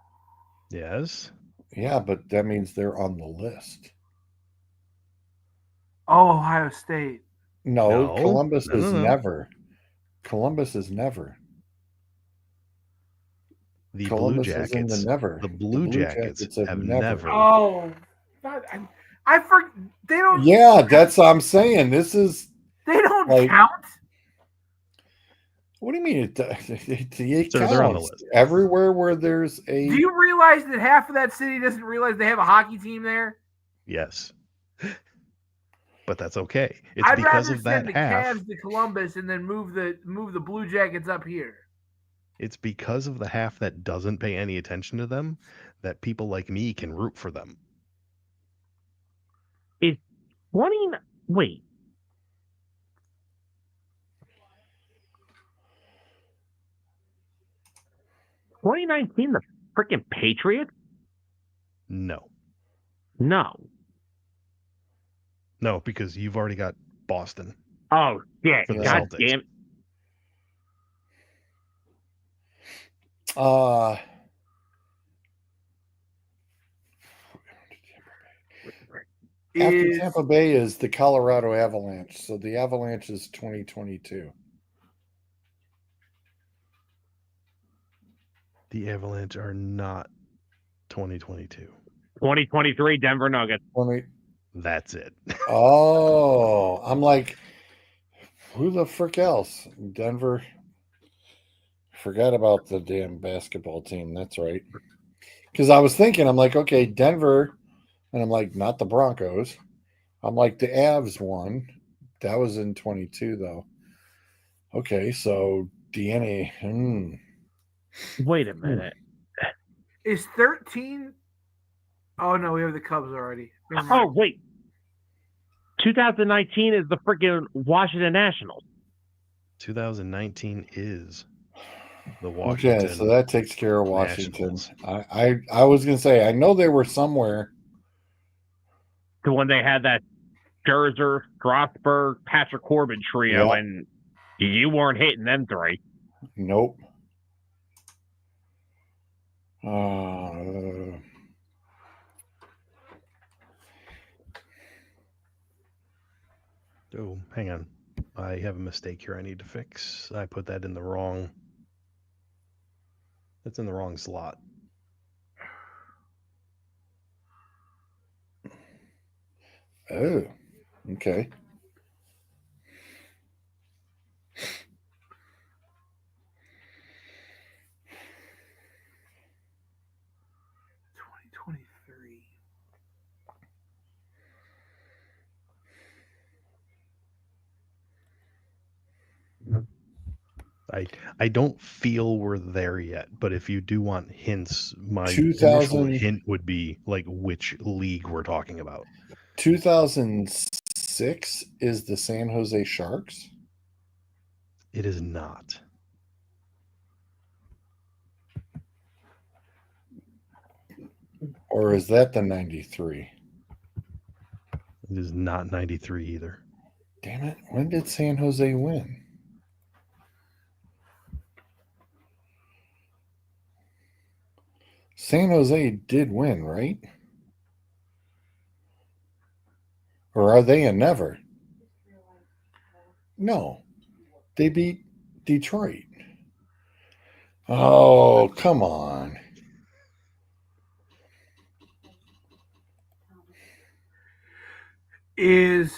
Speaker 4: Yes.
Speaker 2: Yeah, but that means they're on the list.
Speaker 5: Oh, Ohio State.
Speaker 2: No. Columbus is never. Columbus is never.
Speaker 4: The
Speaker 2: Columbus
Speaker 4: Blue Jackets.
Speaker 2: is in the never.
Speaker 4: The Blue Jackets have never.
Speaker 5: Oh, I forget. They don't.
Speaker 2: Yeah, that's what I'm saying. This is.
Speaker 5: They don't count.
Speaker 2: What do you mean? It
Speaker 4: So they're on the
Speaker 2: counts
Speaker 4: list.
Speaker 2: Everywhere where there's a.
Speaker 5: Do you realize that half of that city doesn't realize they have a hockey team there?
Speaker 4: Yes. But that's okay. It's
Speaker 5: I'd
Speaker 4: because
Speaker 5: rather
Speaker 4: of that
Speaker 5: send the
Speaker 4: half.
Speaker 5: Cavs to Columbus and then move the Blue Jackets up here.
Speaker 4: It's because of the half that doesn't pay any attention to them that people like me can root for them.
Speaker 3: Is 2019 the freaking Patriots?
Speaker 4: No.
Speaker 3: No,
Speaker 4: because you've already got Boston.
Speaker 3: Oh, yeah.
Speaker 4: For the
Speaker 3: God
Speaker 4: Celtics.
Speaker 3: damn.
Speaker 2: After Tampa Bay is the Colorado Avalanche. So the Avalanche is 2022.
Speaker 4: The Avalanche are not 2022.
Speaker 3: 2023 Denver Nuggets.
Speaker 4: That's it.
Speaker 2: Oh, I'm like, who the frick else? Denver. Forgot about the damn basketball team. That's right. Because I was thinking, I'm like, okay, Denver, and I'm like, not the Broncos. I'm like, the Avs won. That was in 22, though. Okay, so DNA.
Speaker 3: Wait a minute.
Speaker 5: Is 13? Oh, no, we have the Cubs already.
Speaker 3: Oh, wait. 2019 is the freaking Washington Nationals.
Speaker 4: 2019 is the Washington.
Speaker 2: Okay, so that takes care of Washington. I was going to say, I know they were somewhere.
Speaker 3: To when they had that Scherzer, Strasburg, Patrick Corbin trio, and you weren't hitting them three.
Speaker 2: Nope.
Speaker 4: Oh, hang on. I have a mistake here I need to fix. I put that in the wrong. That's in the wrong slot.
Speaker 2: Oh, okay.
Speaker 4: I don't feel we're there yet, but if you do want hints, my
Speaker 2: 2000
Speaker 4: initial hint would be like which league we're talking about.
Speaker 2: 2006 is the San Jose Sharks?
Speaker 4: It is not.
Speaker 2: Or is that the 93?
Speaker 4: It is not 93 either.
Speaker 2: Damn it. When did San Jose win? San Jose did win, right? Or are they a never? No. They beat Detroit. Oh, come on.
Speaker 5: Is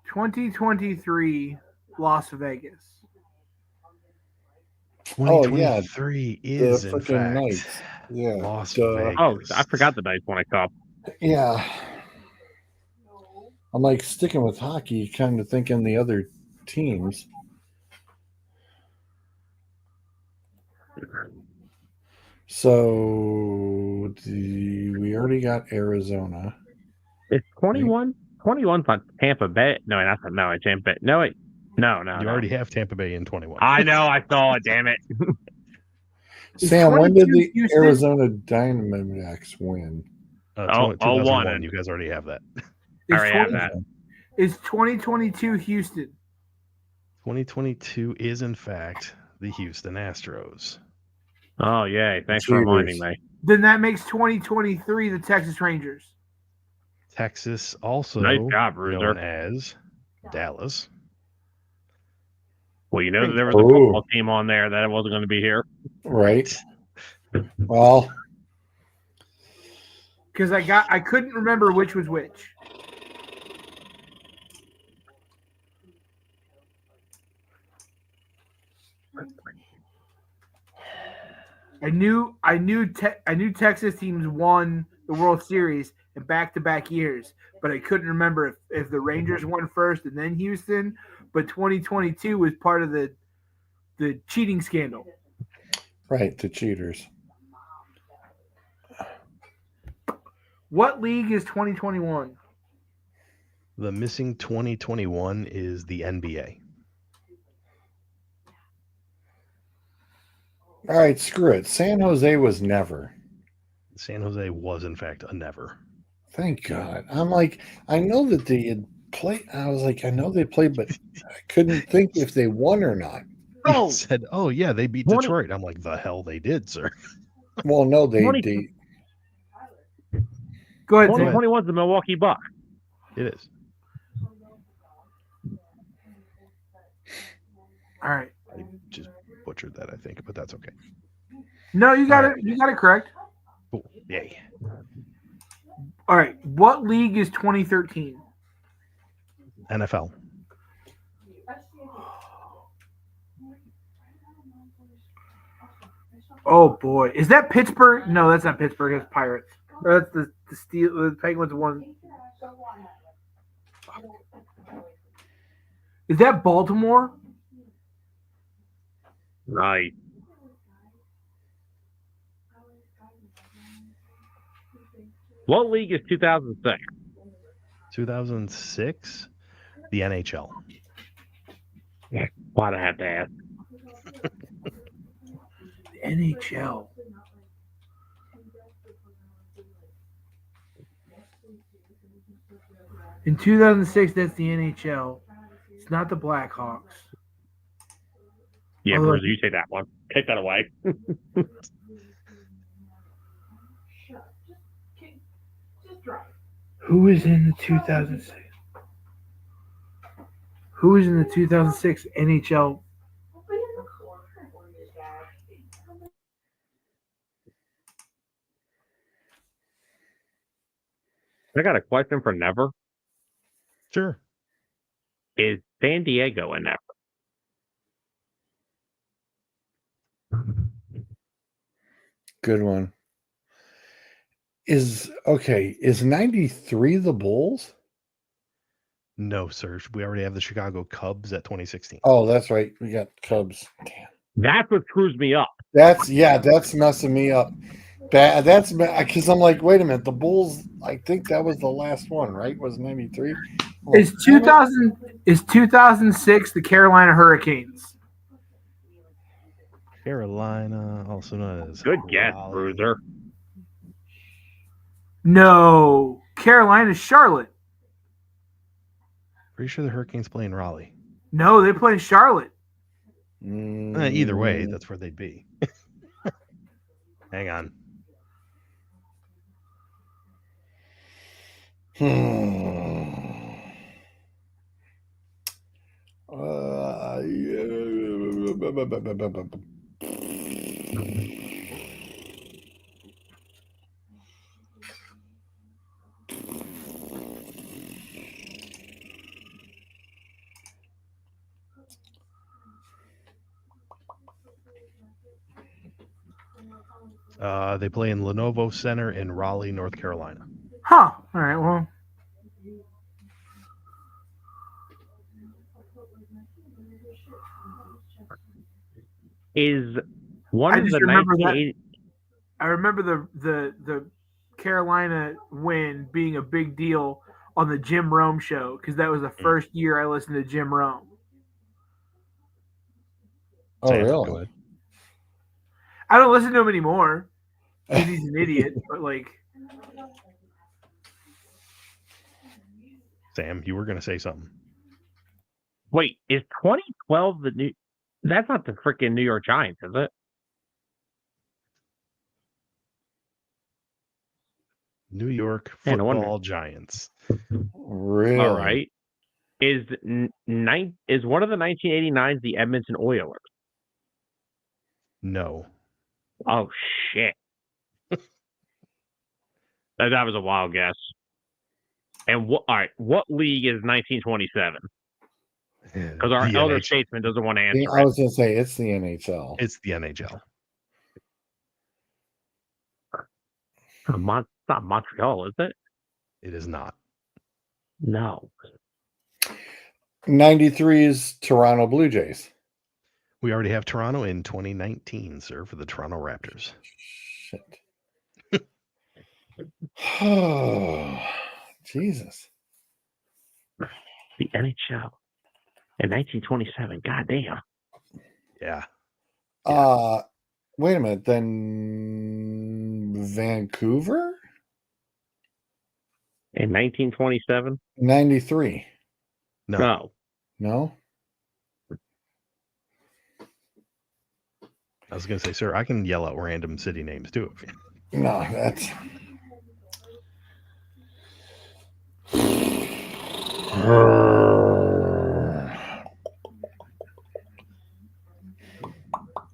Speaker 5: 2023 Las Vegas?
Speaker 2: Oh, yeah.
Speaker 4: 2023
Speaker 2: The
Speaker 4: is in
Speaker 2: freaking
Speaker 4: fact
Speaker 2: Knights. Yeah.
Speaker 4: Las
Speaker 2: duh.
Speaker 3: Oh,
Speaker 4: Vegas.
Speaker 3: I forgot the Knights won a cup.
Speaker 2: Yeah. I'm like sticking with hockey, kind of thinking the other teams. So we already got Arizona.
Speaker 3: It's 21. 21's not Tampa Bay. No, that's no Tampa Bay. No, wait. No.
Speaker 4: You already have Tampa Bay in 21.
Speaker 3: I know. I saw it. Damn it.
Speaker 2: Sam, when did the
Speaker 5: Houston?
Speaker 2: Arizona Diamondbacks win?
Speaker 4: 2001. You guys already have that.
Speaker 3: I already have that.
Speaker 5: Is 2022 Houston?
Speaker 4: 2022 is in fact the Houston Astros.
Speaker 3: Oh, yay. Thanks for reminding me.
Speaker 5: Then that makes 2023 the Texas Rangers.
Speaker 4: Texas also
Speaker 3: Nice job, Bruiser.
Speaker 4: known as Dallas.
Speaker 3: Well, you know that there was a football team on there that wasn't going to be here.
Speaker 2: Right. Well,
Speaker 5: because I couldn't remember which was which. I knew Texas teams won the World Series in back-to-back years, but I couldn't remember if the Rangers won first and then Houston. But 2022 was part of the cheating scandal.
Speaker 2: Right, the cheaters.
Speaker 5: What league is 2021?
Speaker 4: The missing 2021 is the NBA.
Speaker 2: All right, screw it. San Jose was never.
Speaker 4: San Jose was, in fact, a never.
Speaker 2: Thank God. I'm like, I know that they had played. I was like, I know they played, but I couldn't think if they won or not.
Speaker 4: He said, "Oh yeah, they beat Detroit." I'm like, "The hell they did, sir."
Speaker 2: Well, no, they.
Speaker 5: Go ahead.
Speaker 3: 2021 is the Milwaukee Bucks.
Speaker 4: It is.
Speaker 5: All right.
Speaker 4: I just butchered that, I think, but that's okay.
Speaker 5: No, you got it. You got it correct.
Speaker 4: Cool. Yay.
Speaker 5: All right. What league is 2013?
Speaker 4: NFL.
Speaker 5: Oh boy, is that Pittsburgh? No, that's not Pittsburgh. It's Pirates. That's the Steel. The Penguins won. Is that Baltimore?
Speaker 3: Right. What league is 2006?
Speaker 4: 2006, the NHL.
Speaker 3: Why'd I have to ask?
Speaker 5: The NHL. In 2006, that's the NHL. It's not the Blackhawks.
Speaker 3: Yeah, Bruiser, you take that one. Take that away.
Speaker 5: Who is in the 2006? Who is in the 2006 NHL?
Speaker 3: I got a question for Never.
Speaker 4: Sure.
Speaker 3: Is San Diego in Never?
Speaker 2: Good one. Is 93 the Bulls?
Speaker 4: No, sir. We already have the Chicago Cubs at 2016.
Speaker 2: Oh, that's right. We got Cubs. Damn.
Speaker 3: That's what screws me up.
Speaker 2: That's messing me up. That's because I'm like, wait a minute. The Bulls, I think that was the last one, right? Was 93?
Speaker 5: Is 2006 the Carolina Hurricanes?
Speaker 4: Carolina, also known as
Speaker 3: Good guess, Bruiser.
Speaker 5: No, Carolina, Charlotte.
Speaker 4: Pretty sure the Hurricanes play in Raleigh.
Speaker 5: No, they play in Charlotte.
Speaker 4: Either way, that's where they'd be. Hang on. They play in Lenovo Center in Raleigh, North Carolina.
Speaker 5: Huh. All right. Well,
Speaker 3: Is one
Speaker 5: I
Speaker 3: of
Speaker 5: just
Speaker 3: the
Speaker 5: remember that.
Speaker 3: 1980
Speaker 5: I remember the Carolina win being a big deal on the Jim Rome show because that was the first year I listened to Jim Rome.
Speaker 2: Oh,
Speaker 4: Sam,
Speaker 2: really?
Speaker 4: Go ahead.
Speaker 5: I don't listen to him anymore because he's an idiot. But like,
Speaker 4: Sam, you were going to say something.
Speaker 3: Wait, is 2012 the new? That's not the freaking New York Giants, is it?
Speaker 4: New York
Speaker 3: Yeah, no wonder.
Speaker 4: Football Giants.
Speaker 2: Really?
Speaker 3: All right. Is one of the 1989s the Edmonton Oilers?
Speaker 4: No.
Speaker 3: Oh shit. That was a wild guess. And all right, what league is 1927? Because our
Speaker 4: The
Speaker 3: elder
Speaker 4: NHL.
Speaker 3: statesman doesn't want to answer
Speaker 2: I
Speaker 3: it.
Speaker 2: was going to say it's the NHL.
Speaker 4: It's the NHL.
Speaker 3: It's not Montreal, is it?
Speaker 4: It is not.
Speaker 3: No.
Speaker 2: 93 is Toronto Blue Jays.
Speaker 4: We already have Toronto in 2019, sir, for the Toronto Raptors.
Speaker 2: Shit. Oh, Jesus.
Speaker 3: The NHL in 1927. God damn.
Speaker 4: Yeah.
Speaker 2: Wait a minute. Then Vancouver?
Speaker 3: In 1927?
Speaker 2: 93.
Speaker 4: No.
Speaker 2: No?
Speaker 4: I was going to say, sir, I can yell out random city names too.
Speaker 2: No, that's.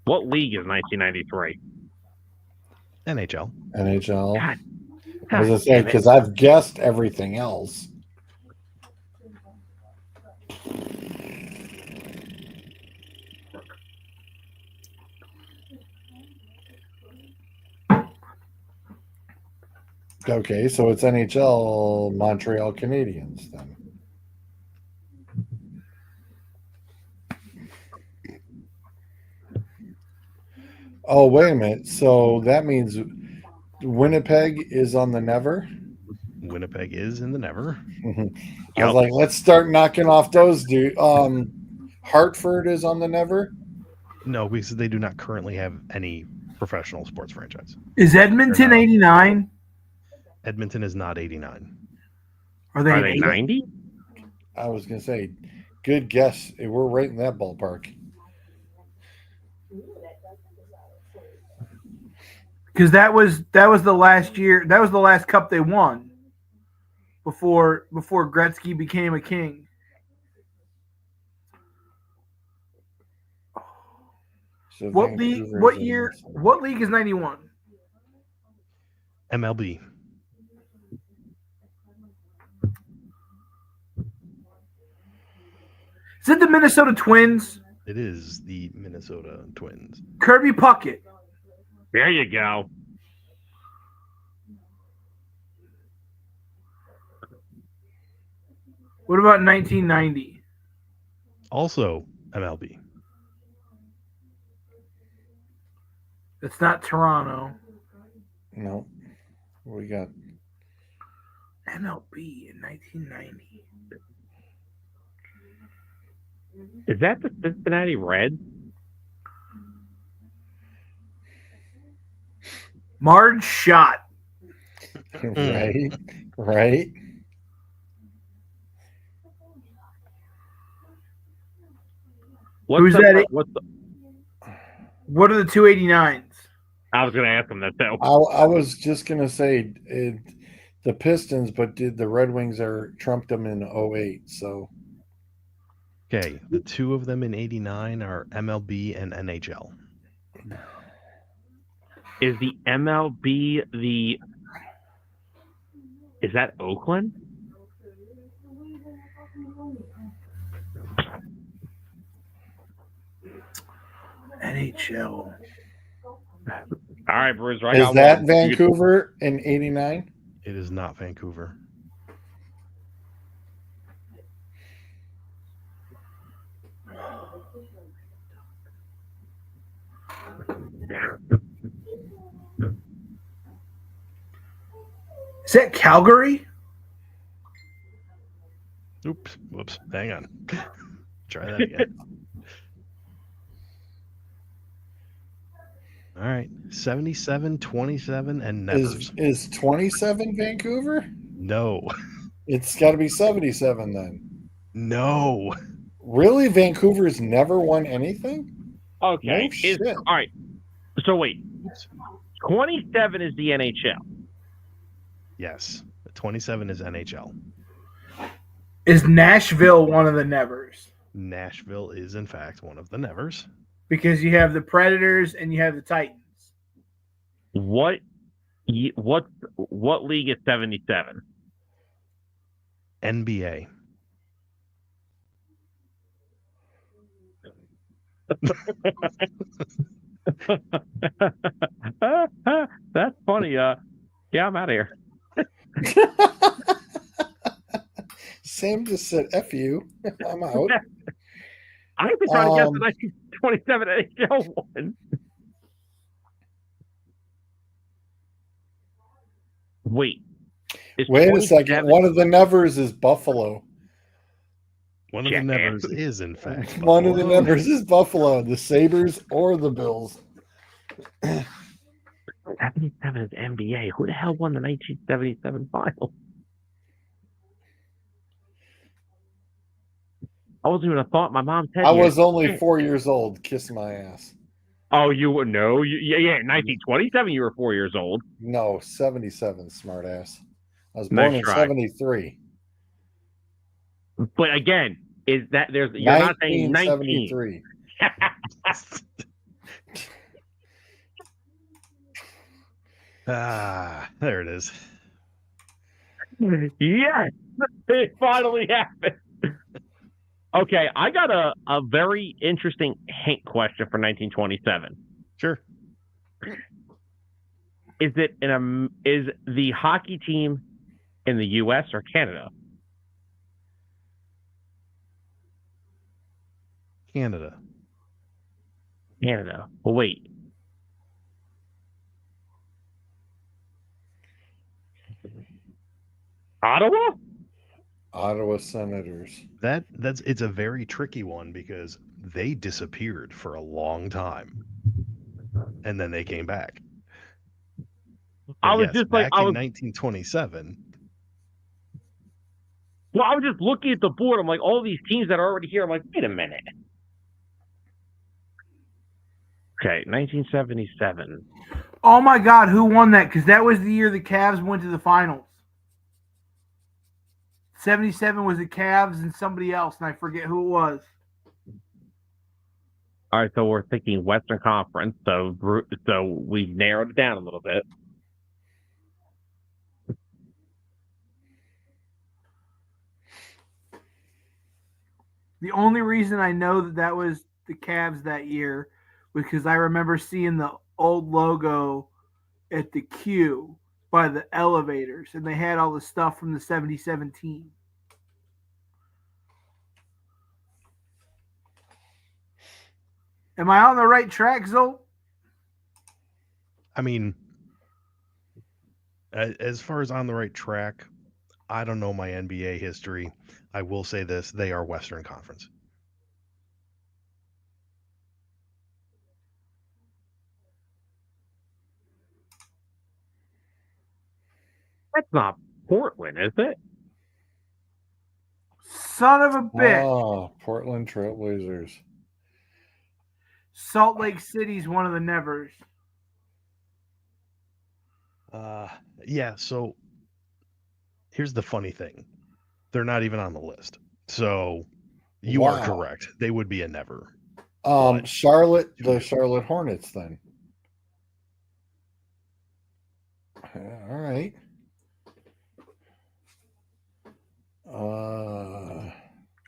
Speaker 3: What league is 1993?
Speaker 4: NHL.
Speaker 2: NHL.
Speaker 3: God.
Speaker 2: I was going to say,
Speaker 3: damn it.
Speaker 2: because I've guessed everything else. Okay, so it's NHL Montreal Canadiens then. Oh, wait a minute. So that means Winnipeg is on the never?
Speaker 4: Winnipeg is in the never.
Speaker 2: I was like, let's start knocking off those dude. Hartford is on the never?
Speaker 4: No, because they do not currently have any professional sports franchise.
Speaker 5: is Edmonton 89?
Speaker 4: Edmonton is not 89.
Speaker 5: Are they
Speaker 3: 90?
Speaker 2: I was going to say, good guess. We're right in that ballpark.
Speaker 5: Because that was the last year. That was the last cup they won before Gretzky became a king.
Speaker 2: So
Speaker 5: What league?
Speaker 2: Vancouver's
Speaker 5: What
Speaker 2: in
Speaker 5: year?
Speaker 2: this.
Speaker 5: What league is 91?
Speaker 4: MLB.
Speaker 5: Is it the Minnesota Twins?
Speaker 4: It is the Minnesota Twins.
Speaker 5: Kirby Puckett.
Speaker 3: There you go.
Speaker 5: What about 1990?
Speaker 4: Also MLB.
Speaker 5: It's not Toronto.
Speaker 2: No. We got
Speaker 5: MLB in 1990.
Speaker 3: Is that the Cincinnati Reds?
Speaker 5: Marge Schott.
Speaker 2: right. Right.
Speaker 5: Who's that?
Speaker 3: What's the,
Speaker 5: What are the 289s?
Speaker 3: I was going to ask him that too.
Speaker 2: I was just going to say the Pistons, but the Red Wings trumped them in 08. So.
Speaker 4: Okay, the two of them in 89 are MLB and NHL.
Speaker 3: Is the MLB is that Oakland?
Speaker 5: NHL.
Speaker 3: All right, Bruiser. I
Speaker 2: Is
Speaker 3: got
Speaker 2: that
Speaker 3: one.
Speaker 2: Vancouver in '89?
Speaker 4: It is not Vancouver.
Speaker 5: Is that Calgary?
Speaker 4: Oops. Whoops. Hang on. Try that again. All right. 77, 27, and Nevers.
Speaker 2: Is 27 Vancouver?
Speaker 4: No.
Speaker 2: It's got to be 77 then.
Speaker 4: No.
Speaker 2: Really? Vancouver's never won anything?
Speaker 3: Okay.
Speaker 2: No shit.
Speaker 3: All right. So wait. 27 is the NHL.
Speaker 4: Yes. 27 is NHL.
Speaker 5: Is Nashville one of the Nevers?
Speaker 4: Nashville is, in fact, one of the Nevers.
Speaker 5: Because you have the Predators and you have the Titans.
Speaker 3: What league is 77?
Speaker 4: NBA.
Speaker 3: That's funny. Yeah, I'm out of here.
Speaker 2: Sam just said F you. I'm out.
Speaker 3: I've been trying to guess the 1927 NHL one. Wait.
Speaker 2: Wait a second. One of the Nevers is Buffalo.
Speaker 4: One of the Nevers is, in fact, Buffalo.
Speaker 2: One of the Nevers is Buffalo. The Sabres or the Bills.
Speaker 3: 77 is NBA. Who the hell won the 1977 final? I wasn't even a thought in my mom's head.
Speaker 2: I was only 4 years old. Kiss my ass.
Speaker 3: Oh, you would know? Yeah. 1927, you were 4 years old.
Speaker 2: No, 77, smart ass. I was born in 73.
Speaker 3: But again, is that you're not saying
Speaker 2: 1973.
Speaker 4: There it is.
Speaker 3: Yes, it finally happened. Okay, I got a very interesting hint question for 1927.
Speaker 4: Sure.
Speaker 3: Is the hockey team in the U.S. or Canada?
Speaker 4: Canada.
Speaker 3: Well, wait.
Speaker 2: Ottawa Senators.
Speaker 4: It's a very tricky one because they disappeared for a long time, and then they came back. But back in 1927.
Speaker 3: Well, I was just looking at the board. I'm like, all these teams that are already here. I'm like, wait a minute. Okay, 1977.
Speaker 5: Oh my God, who won that? Because that was the year the Cavs went to the finals. 77 was the Cavs and somebody else, and I forget who it was.
Speaker 3: All right, so we're thinking Western Conference. So we've narrowed it down a little bit.
Speaker 5: The only reason I know that was the Cavs that year was because I remember seeing the old logo at the queue by the elevators, and they had all the stuff from the 77 team. Am I on the right track, Zolt?
Speaker 4: I mean, as far as on the right track, I don't know my NBA history. I will say this: they are Western Conference.
Speaker 3: That's not Portland, is it?
Speaker 5: Son of a bitch.
Speaker 2: Oh, Portland Trailblazers.
Speaker 5: Salt Lake City's one of the Nevers.
Speaker 4: Yeah, so here's the funny thing. They're not even on the list. So you are correct. They would be a never.
Speaker 2: Charlotte Hornets then. All right.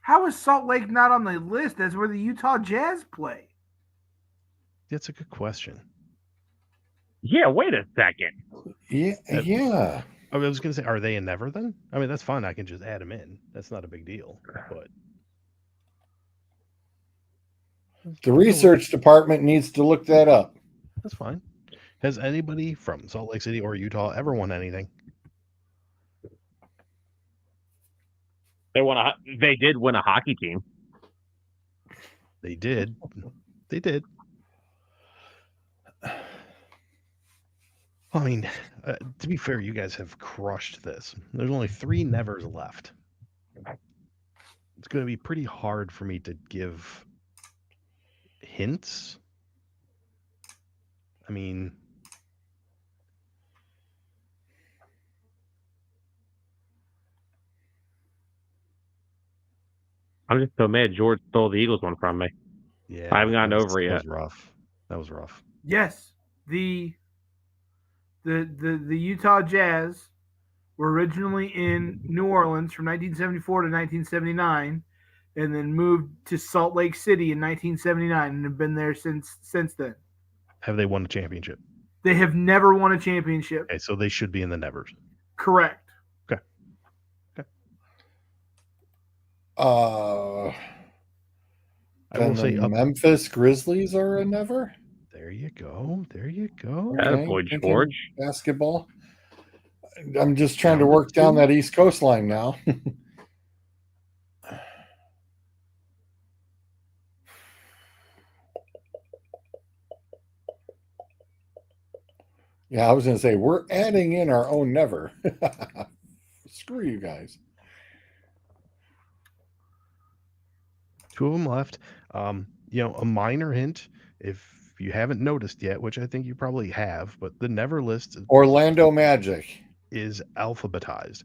Speaker 5: How is Salt Lake not on the list? That's where the Utah Jazz play.
Speaker 4: That's a good question.
Speaker 3: Yeah, wait a second.
Speaker 2: Yeah.
Speaker 4: I was going to say, are they a never then? I mean, that's fine. I can just add them in. That's not a big deal. But
Speaker 2: The research department needs to look that up.
Speaker 4: that's fine. Has anybody from Salt Lake City or Utah ever won anything?
Speaker 3: They did win a hockey team.
Speaker 4: They did. They did. I mean, to be fair, you guys have crushed this. There's only 3 nevers left. It's going to be pretty hard for me to give hints. I mean,
Speaker 3: I'm just so mad George stole the Eagles one from me.
Speaker 4: yeah,
Speaker 3: I haven't gotten over it
Speaker 4: that
Speaker 3: yet.
Speaker 4: was rough. That was rough.
Speaker 5: Yes, the Utah Jazz were originally in New Orleans from 1974 to 1979, and then moved to Salt Lake City in 1979, and have been there since then.
Speaker 4: Have they won a championship?
Speaker 5: They have never won a championship.
Speaker 4: Okay, so they should be in the nevers.
Speaker 5: Correct.
Speaker 4: Okay.
Speaker 2: I will say Memphis Grizzlies are a never.
Speaker 4: There you go. There you go.
Speaker 3: Okay, boy, George.
Speaker 2: Basketball. I'm just trying to work down that East Coast line now. Yeah, I was going to say, we're adding in our own never. Screw you guys.
Speaker 4: 2 of them left. A minor hint, if you haven't noticed yet, which I think you probably have, but the never list
Speaker 2: Orlando Magic
Speaker 4: is alphabetized.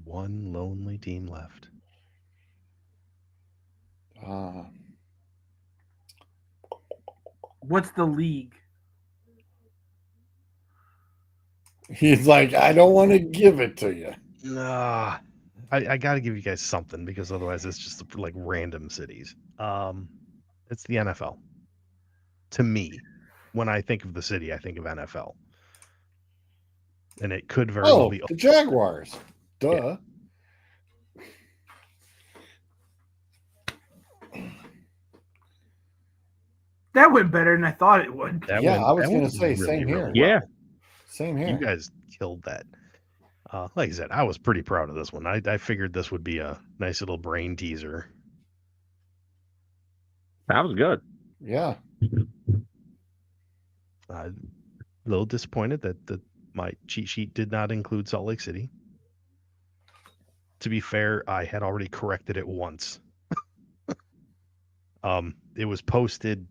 Speaker 4: One lonely team left.
Speaker 5: What's the league?
Speaker 2: He's like, I don't want to give it to you.
Speaker 4: Nah, I got to give you guys something because otherwise it's just like random cities. It's the NFL. To me, when I think of the city, I think of NFL. And it could very well be
Speaker 2: the Jaguars. Duh.
Speaker 4: Yeah.
Speaker 5: That went better than I thought it would.
Speaker 2: I was going to say, same here.
Speaker 3: Yeah.
Speaker 2: Same here.
Speaker 4: You guys killed that. Like I said, I was pretty proud of this one. I figured this would be a nice little brain teaser.
Speaker 3: That was good.
Speaker 2: Yeah.
Speaker 4: A little disappointed that my cheat sheet did not include Salt Lake City. To be fair, I had already corrected it once. It was posted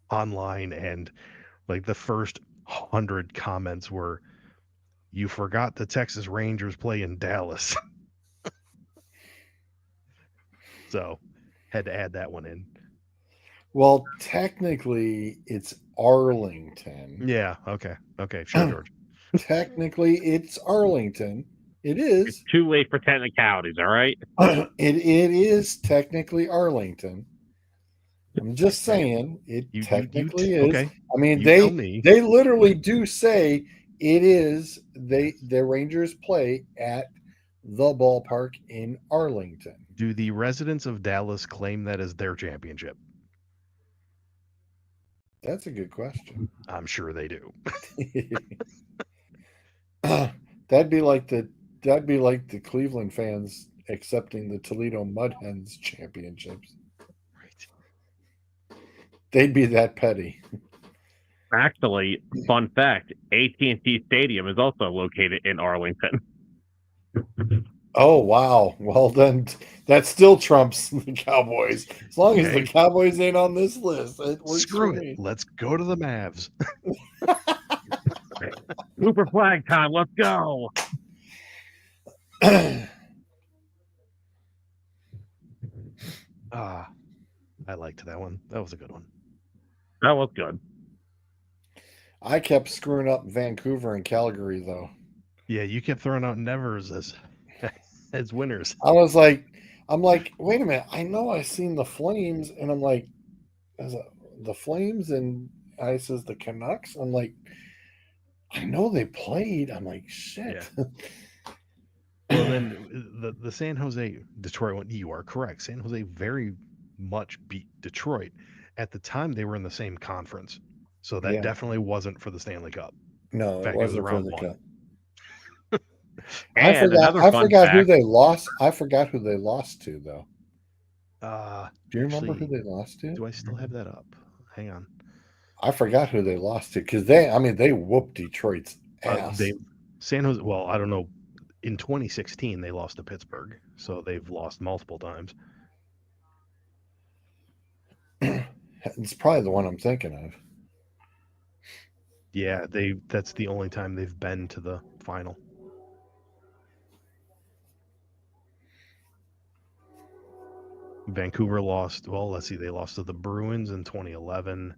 Speaker 4: online, and like the first 100 comments were, "You forgot the Texas Rangers play in Dallas." So had to add that one in.
Speaker 2: Well, technically, it's Arlington.
Speaker 4: Yeah. Okay. Sure, George.
Speaker 2: Technically, it's Arlington. It is.
Speaker 3: It's too late for technicalities, all right?
Speaker 2: It is technically Arlington. I'm just saying it technically is. Okay. I mean, they literally do say it is. The Rangers play at the ballpark in Arlington.
Speaker 4: Do the residents of Dallas claim that as their championship?
Speaker 2: That's a good question.
Speaker 4: I'm sure they do.
Speaker 2: That'd be like the Cleveland fans accepting the Toledo Mud Hens championships.
Speaker 4: Right.
Speaker 2: They'd be that petty.
Speaker 3: Actually, fun fact, AT&T Stadium is also located in Arlington.
Speaker 2: Oh, wow. Well, then that still trumps the Cowboys. As long as the Cowboys ain't on this list, it works.
Speaker 4: Screw it. Let's go to the Mavs.
Speaker 3: Super flag time. Let's go.
Speaker 4: I liked that one. That was a good one.
Speaker 3: That was good.
Speaker 2: I kept screwing up Vancouver and Calgary, though.
Speaker 4: Yeah, you kept throwing out nevers as winners.
Speaker 2: I'm like, wait a minute. I know I seen the Flames, and I'm like, is it the Flames? And I says the Canucks. I'm like, I know they played. I'm like, shit.
Speaker 4: Yeah. Well, then the San Jose Detroit one. You are correct. San Jose very much beat Detroit. At the time, they were in the same conference, so that
Speaker 2: Yeah.
Speaker 4: definitely wasn't for the Stanley Cup.
Speaker 2: No,
Speaker 4: In fact,
Speaker 2: it wasn't for
Speaker 4: round
Speaker 2: the
Speaker 4: one.
Speaker 2: Cup.
Speaker 3: And another
Speaker 2: I
Speaker 3: fun
Speaker 2: forgot who
Speaker 3: fact.
Speaker 2: they lost. I forgot who they lost to, though. Do you remember
Speaker 4: Actually,
Speaker 2: who they lost to?
Speaker 4: do I still have that up? Hang on.
Speaker 2: I forgot who they lost to because they whooped Detroit's ass.
Speaker 4: San Jose. Well, I don't know. In 2016, they lost to Pittsburgh, so they've lost multiple times.
Speaker 2: It's probably the one I'm thinking of.
Speaker 4: Yeah, that's the only time they've been to the final. Vancouver lost. Well, let's see. They lost to the Bruins in 2011.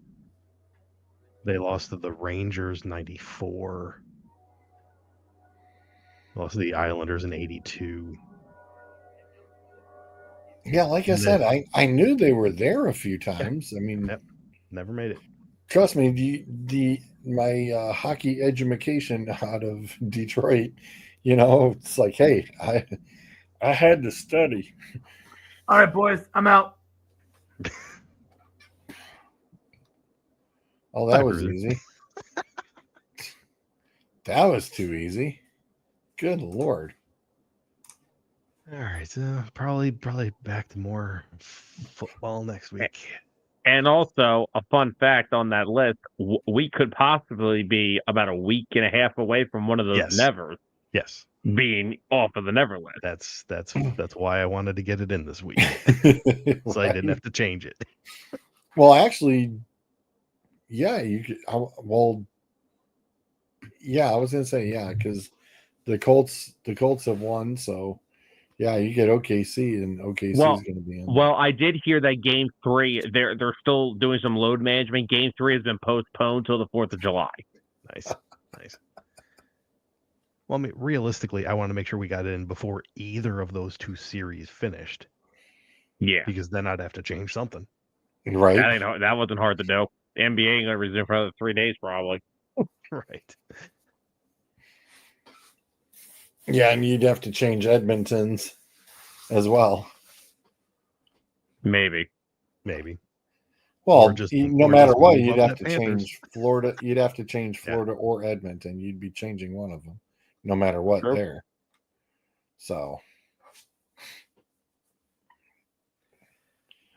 Speaker 4: They lost to the Rangers 94. Lost to the Islanders in 82.
Speaker 2: Yeah, like I said, I knew they were there a few times. I mean,
Speaker 4: never made it.
Speaker 2: Trust me, my hockey education out of Detroit, it's like, hey, I had to study.
Speaker 5: All right, boys, I'm out.
Speaker 2: Oh, that was easy. That was too easy. Good Lord.
Speaker 4: All right, probably back to more football next week.
Speaker 3: And also, a fun fact on that list: we could possibly be about a week and a half away from one of those nevers.
Speaker 4: Yes,
Speaker 3: being off of the never list.
Speaker 4: That's why I wanted to get it in this week, so I didn't have to change it.
Speaker 2: Well, actually, yeah, you could. Yeah, I was gonna say because the Colts have won, so yeah, you get OKC, and OKC is going to be in.
Speaker 3: Well, I did hear that Game 3, they're still doing some load management. Game 3 has been postponed till the 4th of July.
Speaker 4: Nice. Well, I mean, realistically, I want to make sure we got it in before either of those two series finished.
Speaker 3: Yeah,
Speaker 4: because then I'd have to change something.
Speaker 2: Right.
Speaker 3: That wasn't hard to do. The NBA ain't going to resume for another 3 days, probably.
Speaker 4: Right.
Speaker 2: Yeah, and you'd have to change Edmonton's as well.
Speaker 3: Maybe.
Speaker 2: Well, no matter what, you'd have to change Florida. You'd have to change Florida or Edmonton. You'd be changing one of them, no matter what. Sure. There. So.
Speaker 4: All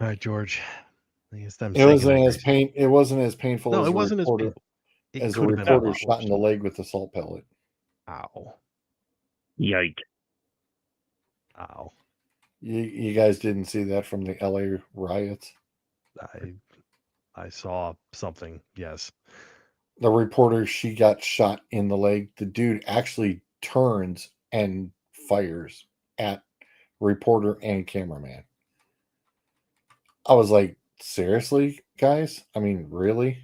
Speaker 4: right, George. I guess
Speaker 2: it wasn't as painful.
Speaker 4: No,
Speaker 2: as
Speaker 4: it wasn't as painful.
Speaker 2: As a reporter shot in the leg with a salt pellet.
Speaker 4: Ow.
Speaker 3: Yike.
Speaker 4: Ow.
Speaker 2: You guys didn't see that from the LA riots?
Speaker 4: I saw something, yes.
Speaker 2: The reporter, she got shot in the leg. The dude actually turns and fires at reporter and cameraman. I was like, seriously, guys? I mean, really?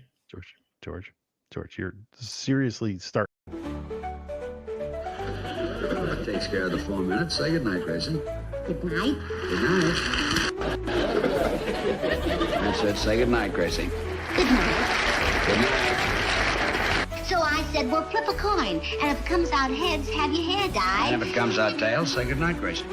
Speaker 4: George, you're seriously starting.
Speaker 9: That takes care of the 4 minutes. Say goodnight, Grayson.
Speaker 10: Good night.
Speaker 9: Good night. I said, say goodnight, Gracie.
Speaker 10: Good night.
Speaker 9: Good night.
Speaker 10: So I said, well, flip a coin. And if it comes out heads, have your hair dyed.
Speaker 9: And if it comes out tails, say goodnight, Gracie.